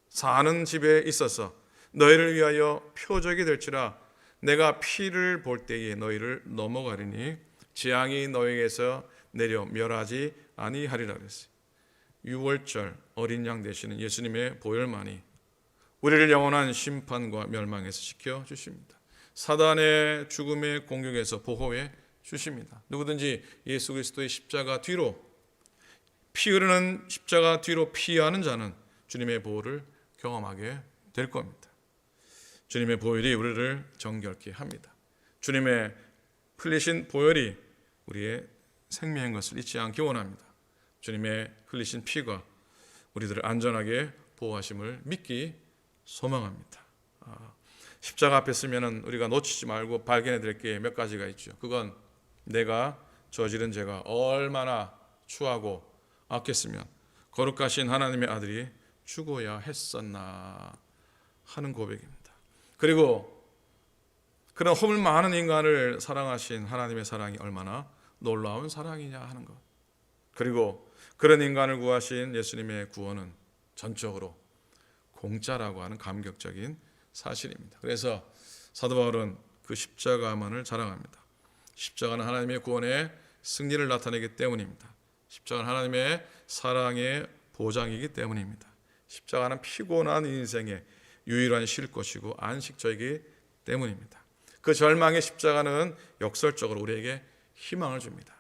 사는 집에 있어서 너희를 위하여 표적이 될지라 내가 피를 볼 때에 너희를 넘어가리니 재앙이 너희에게서 내려 멸하지 아니하리라 그랬어요. 유월절 어린 양 되시는 예수님의 보혈만이 우리를 영원한 심판과 멸망에서 지켜주십니다. 사단의 죽음의 공격에서 보호해 주십니다. 누구든지 예수 그리스도의 십자가 뒤로 피 흐르는 십자가 뒤로 피하는 자는 주님의 보호를 경험하게 될 겁니다. 주님의 보혈이 우리를 정결케 합니다. 주님의 흘리신 보혈이 우리의 생명인 것을 잊지 않기 원합니다. 주님의 흘리신 피가 우리들을 안전하게 보호하심을 믿기 소망합니다. 십자가 앞에 서면은 우리가 놓치지 말고 발견해 드릴 게 몇 가지가 있죠. 그건 내가 저지른 죄가 얼마나 추하고 악했으면 거룩하신 하나님의 아들이 죽어야 했었나 하는 고백입니다. 그리고 그런 허물 많은 인간을 사랑하신 하나님의 사랑이 얼마나 놀라운 사랑이냐 하는 것. 그리고 그런 인간을 구하신 예수님의 구원은 전적으로 공짜라고 하는 감격적인 사실입니다. 그래서 사도 바울은 그 십자가만을 자랑합니다. 십자가는 하나님의 구원의 승리를 나타내기 때문입니다. 십자가는 하나님의 사랑의 보장이기 때문입니다. 십자가는 피곤한 인생의 유일한 쉴 것이고 안식처이기 때문입니다. 그 절망의 십자가는 역설적으로 우리에게 희망을 줍니다.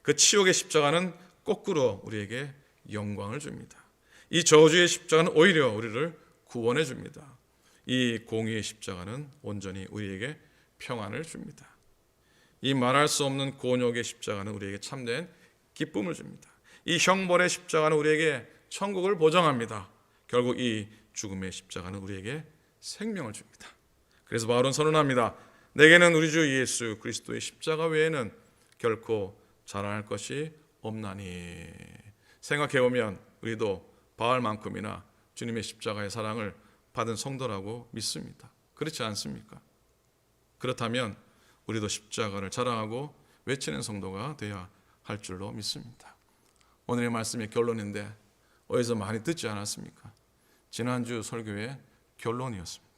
그 치욕의 십자가는 거꾸로 우리에게 영광을 줍니다. 이 저주의 십자가는 오히려 우리를 구원해 줍니다. 이 공의의 십자가는 온전히 우리에게 평안을 줍니다. 이 말할 수 없는 곤욕의 십자가는 우리에게 참된 기쁨을 줍니다. 이 형벌의 십자가는 우리에게 천국을 보장합니다. 결국 이 죽음의 십자가는 우리에게 생명을 줍니다. 그래서 바울은 선언합니다. 내게는 우리 주 예수 그리스도의 십자가 외에는 결코 자랑할 것이 없나니. 생각해보면 우리도 바울만큼이나 주님의 십자가의 사랑을 받은 성도라고 믿습니다. 그렇지 않습니까? 그렇다면 우리도 십자가를 자랑하고 외치는 성도가 되어야 할 줄로 믿습니다. 오늘의 말씀의 결론인데 어디서 많이 듣지 않았습니까? 지난주 설교의 결론이었습니다.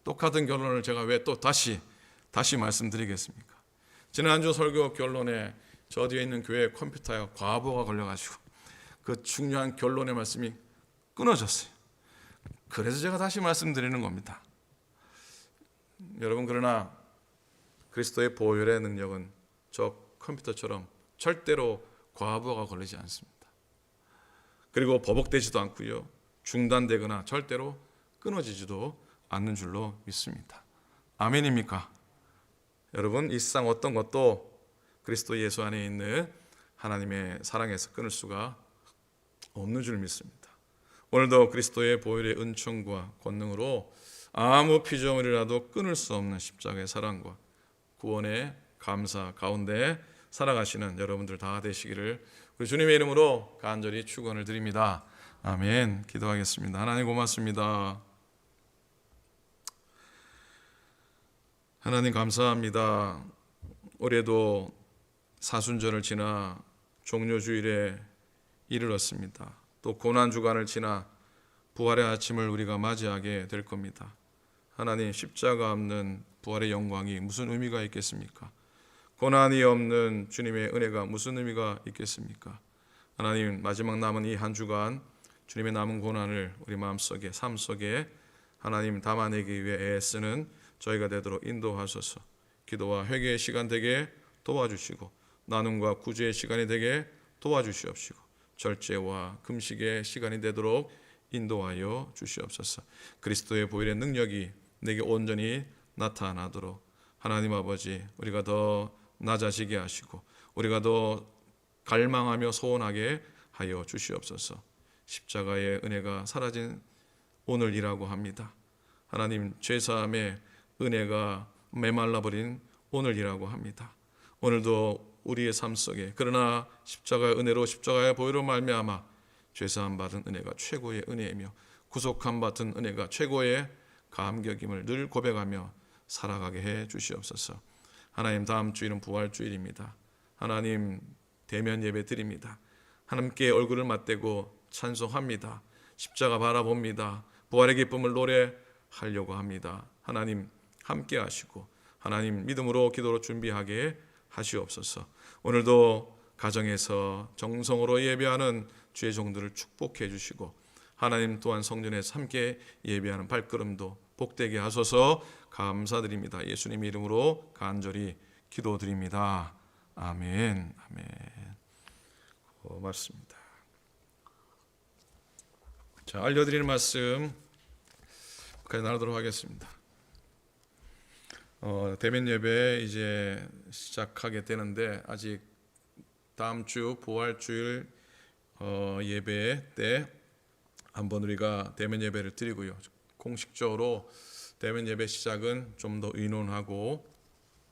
똑같은 결론을 제가 왜 또 다시 말씀드리겠습니까? 지난주 설교 결론에 저 뒤에 있는 교회 컴퓨터에 과부하가 걸려가지고 그 중요한 결론의 말씀이 끊어졌어요. 그래서 제가 다시 말씀드리는 겁니다. 여러분, 그러나 그리스도의 보혈의 능력은 저 컴퓨터처럼 절대로 과부하가 걸리지 않습니다. 그리고 버벅대지도 않고요, 중단되거나 절대로 끊어지지도 않는 줄로 믿습니다. 아멘입니까? 여러분, 이 세상 어떤 것도 그리스도 예수 안에 있는 하나님의 사랑에서 끊을 수가 없는 줄 믿습니다. 오늘도 그리스도의 보혈의 은총과 권능으로 아무 피조물이라도 끊을 수 없는 십자가의 사랑과 구원의 감사 가운데 살아가시는 여러분들 다 되시기를 우리 주님의 이름으로 간절히 축원을 드립니다. 아멘. 기도하겠습니다. 하나님 고맙습니다. 하나님 감사합니다. 올해도 사순절을 지나 종료주일에 이르렀습니다. 또 고난주간을 지나 부활의 아침을 우리가 맞이하게 될 겁니다. 하나님, 십자가 없는 부활의 영광이 무슨 의미가 있겠습니까? 고난이 없는 주님의 은혜가 무슨 의미가 있겠습니까? 하나님, 마지막 남은 이 한 주간 주님의 남은 고난을 우리 마음속에, 삶 속에 하나님 담아내기 위해 애쓰는 저희가 되도록 인도하소서. 기도와 회개의 시간 되게 도와주시고 나눔과 구제의 시간이 되게 도와주시옵시고 절제와 금식의 시간이 되도록 인도하여 주시옵소서. 그리스도의 보혈의 능력이 내게 온전히 나타나도록 하나님 아버지, 우리가 더 낮아지게 하시고 우리가 더 갈망하며 소원하게 하여 주시옵소서. 십자가의 은혜가 사라진 오늘이라고 합니다. 하나님, 죄사함의 은혜가 메말라버린 오늘이라고 합니다. 오늘도 우리의 삶 속에 그러나 십자가의 은혜로 십자가의 보혈로 말미암아 죄사함 받은 은혜가 최고의 은혜이며 구속함 받은 은혜가 최고의 감격임을 늘 고백하며 살아가게 해 주시옵소서. 하나님, 다음 주일은 부활주일입니다. 하나님, 대면 예배 드립니다. 하나님께 얼굴을 맞대고 찬송합니다. 십자가 바라봅니다. 부활의 기쁨을 노래하려고 합니다. 하나님 함께 하시고 하나님 믿음으로 기도로 준비하게 하시옵소서. 오늘도 가정에서 정성으로 예배하는 주의 종들을 축복해 주시고 하나님 또한 성전에서 함께 예배하는 발걸음도 복되게 하소서. 감사드립니다. 예수님 이름으로 간절히 기도드립니다. 아멘. 아멘. 고맙습니다. 자, 알려드리는 말씀 까지 나누도록 하겠습니다. 대면 예배 이제 시작하게 되는데 아직 다음 주 부활주일 예배 때 한번 우리가 대면 예배를 드리고요. 공식적으로 대면 예배 시작은 좀 더 의논하고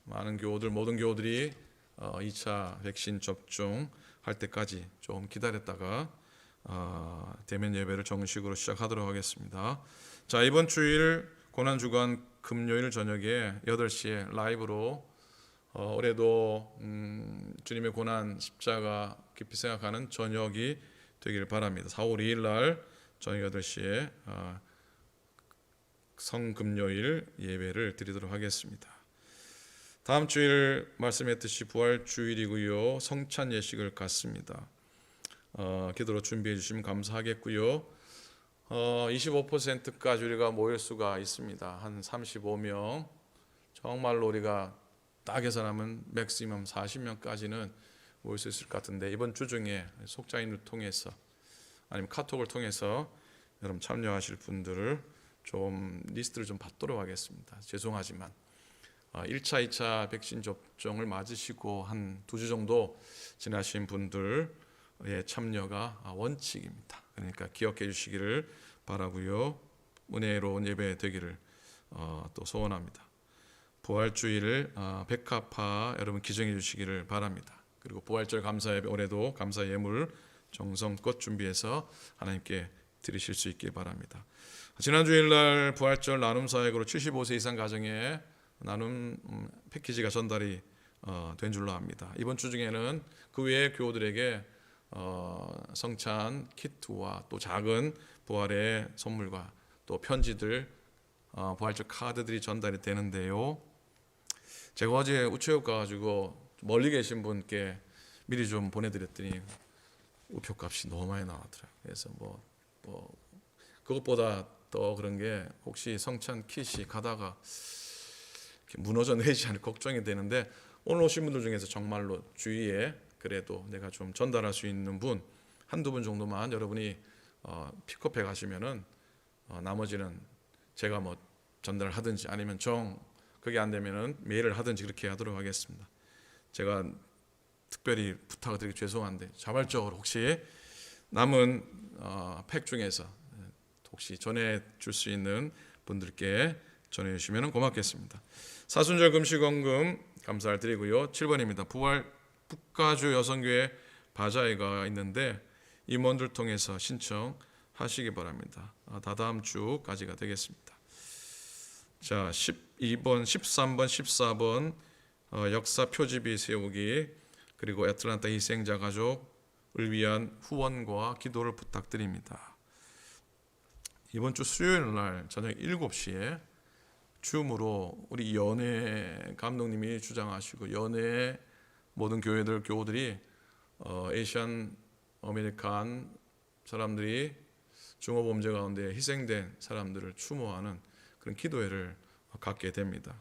많은 교우들, 모든 교우들이 2차 백신 접종할 때까지 좀 기다렸다가 대면 예배를 정식으로 시작하도록 하겠습니다. 자, 이번 주일 고난주간 금요일 저녁에 8시에 라이브로 올해도 주님의 고난 십자가 깊이 생각하는 저녁이 되기를 바랍니다. 4월 2일 날 저녁 8시에 성금요일 예배를 드리도록 하겠습니다. 다음 주일 말씀했듯이 부활주일이고요. 성찬 예식을 갖습니다. 기도로 준비해 주시면 감사하겠고요. 25%까지 우리가 모일 수가 있습니다. 한 35명, 정말로 우리가 딱 계산하면 맥시멈 40명까지는 모일 수 있을 것 같은데 이번 주 중에 속자인을 통해서 아니면 카톡을 통해서 여러분 참여하실 분들을 좀 리스트를 좀 받도록 하겠습니다. 죄송하지만 1차, 2차 백신 접종을 맞으시고 한 2주 정도 지나신 분들의 참여가 원칙입니다. 그러니까 기억해 주시기를 바라고요. 은혜로운 예배 되기를 또 소원합니다. 부활주일 백합화 여러분 기정해 주시기를 바랍니다. 그리고 부활절 감사예배 올해도 감사 예물 정성껏 준비해서 하나님께 드리실 수 있길 바랍니다. 지난 주일날 부활절 나눔 사역으로 75세 이상 가정에 나눔 패키지가 전달이 된 줄로 압니다. 이번 주 중에는 그 외에 교우들에게 성찬 키트와 또 작은 부활의 선물과 또 편지들 부활절 카드들이 전달이 되는데요. 제가 어제 우체국 가가지고 멀리 계신 분께 미리 좀 보내드렸더니 우표값이 너무 많이 나왔더라고요. 그래서 뭐 그것보다 더 그런 게 혹시 성찬 킷이 가다가 이렇게 무너져 내리지 않을 걱정이 되는데 오늘 오신 분들 중에서 정말로 주위에 그래도 내가 좀 전달할 수 있는 분 한두 분 정도만 여러분이 픽업해 가시면은 나머지는 제가 뭐 전달을 하든지 아니면 그게 안 되면은 메일을 하든지 그렇게 하도록 하겠습니다. 제가 특별히 부탁을 드리기 죄송한데 자발적으로 혹시 남은 팩 중에서 혹시 전해줄 수 있는 분들께 전해주시면 고맙겠습니다. 사순절 금식원금 감사를 드리고요. 7번입니다. 부활 북가주 여성교회 바자회가 있는데 임원들 통해서 신청하시기 바랍니다. 다다음 주까지가 되겠습니다. 자, 12번, 13번, 14번 역사 표지비 세우기 그리고 애틀란타 희생자 가족을 위한 후원과 기도를 부탁드립니다. 이번 주 수요일 날 저녁 7시에 줌으로 우리 연회 감독님이 주장하시고 연회 모든 교우들이 에이시안 아메리칸 사람들이 중어범죄 가운데 희생된 사람들을 추모하는 그런 기도회를 갖게 됩니다.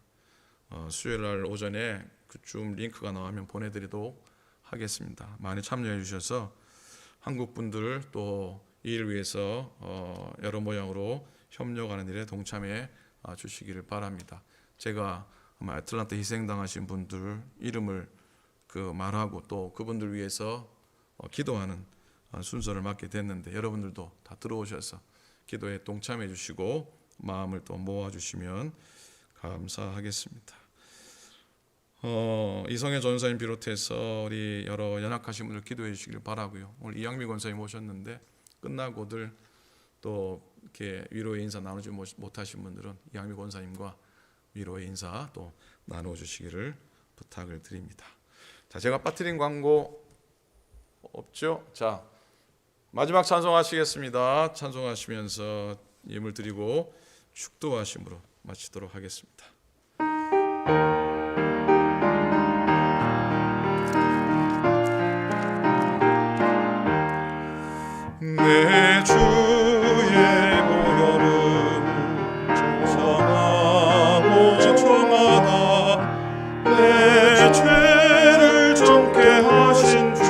수요일 날 오전에 그 줌 링크가 나오면 보내드리도록 하겠습니다. 많이 참여해 주셔서 한국 분들 또 이 일을 위해서 여러 모양으로 협력하는 일에 동참해 주시기를 바랍니다. 제가 아마 애틀란타 희생당하신 분들 이름을 말하고 또 그분들 위해서 기도하는 순서를 맡게 됐는데 여러분들도 다 들어오셔서 기도에 동참해 주시고 마음을 또 모아 주시면 감사하겠습니다. 이성애 전사님 비롯해서 우리 여러 연약하신 분들 기도해 주시길 바라고요. 오늘 이양미 권사님 오셨는데 끝나고들 또 이렇게 위로의 인사 나누지 못하신 분들은 이양미 권사님과 위로의 인사 또 나눠주시기를 부탁을 드립니다. 자, 제가 빠뜨린 광고 없죠? 자, 마지막 찬송하시겠습니다. 찬송하시면서 예물 드리고 축도하심으로 마치도록 하겠습니다. 내 주의 보혈은 정하고 정하다 내 죄를 정케 하신 주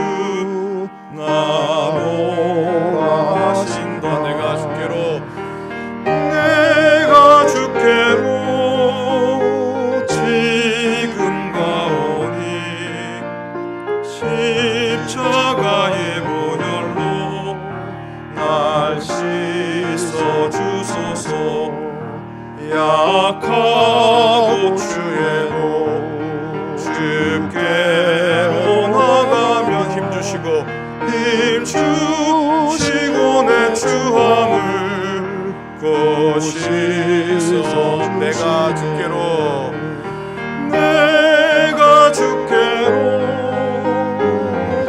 나노라 하신다. 내가 주께로 지금 가오니 십자가의 보혈로 날 씻어 주소서. 약하고 주의고 주께로 나가면 힘주시고 내 추함을 고시소. 내가 주께로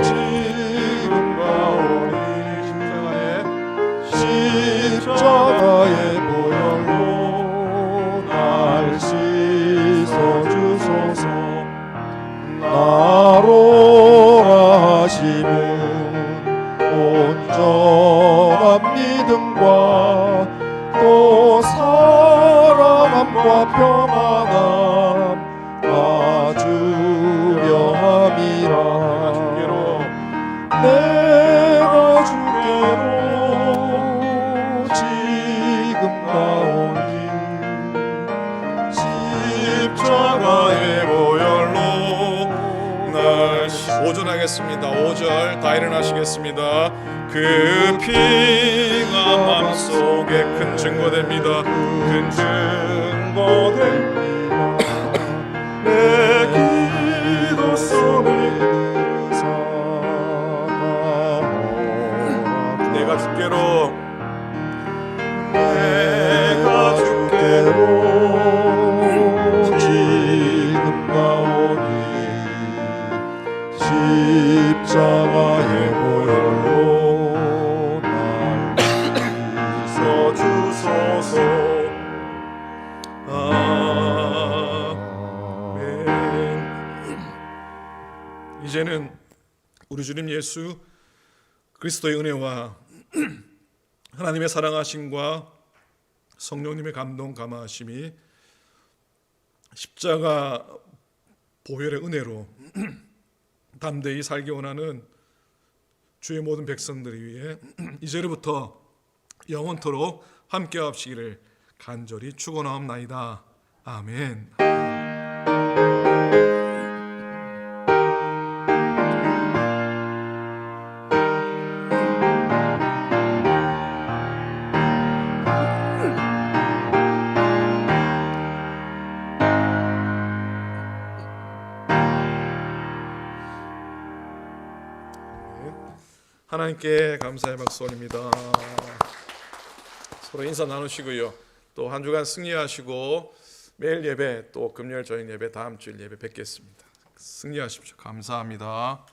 지금 가오니 십자가의 보혈로 날 씻어 주소서. 나로라 하심은 온전한 믿음과 또 사랑함과 평안함 가주려 함이라. 내가 주께로 지금 가오니 십자가의 보혈로 날 5절 하겠습니다. 5절 다 일어나시겠습니다. 그 피가 마음속에 큰 증거됩니다. 큰 증거됩니다. 내 기도 소리 내가 주께로 지금 가오니 십자가의 보혈로 날 씻어 주소서. 아멘. 이제는 우리 주님 예수 그리스도의 은혜와 하나님의 사랑하심과 성령님의 감동 감화하심이 십자가 보혈의 은혜로 담대히 살기 원하는 주의 모든 백성들을 위해 이제로부터 영원토록 함께 하시기를 간절히 축원하옵나이다. 아멘. 하나님께 감사의 박수 올립니다. 서로 인사 나누시고요. 또 한 주간 승리하시고 매일 예배 또 금요일 저녁 예배 다음 주일 예배 뵙겠습니다. 승리하십시오. 감사합니다.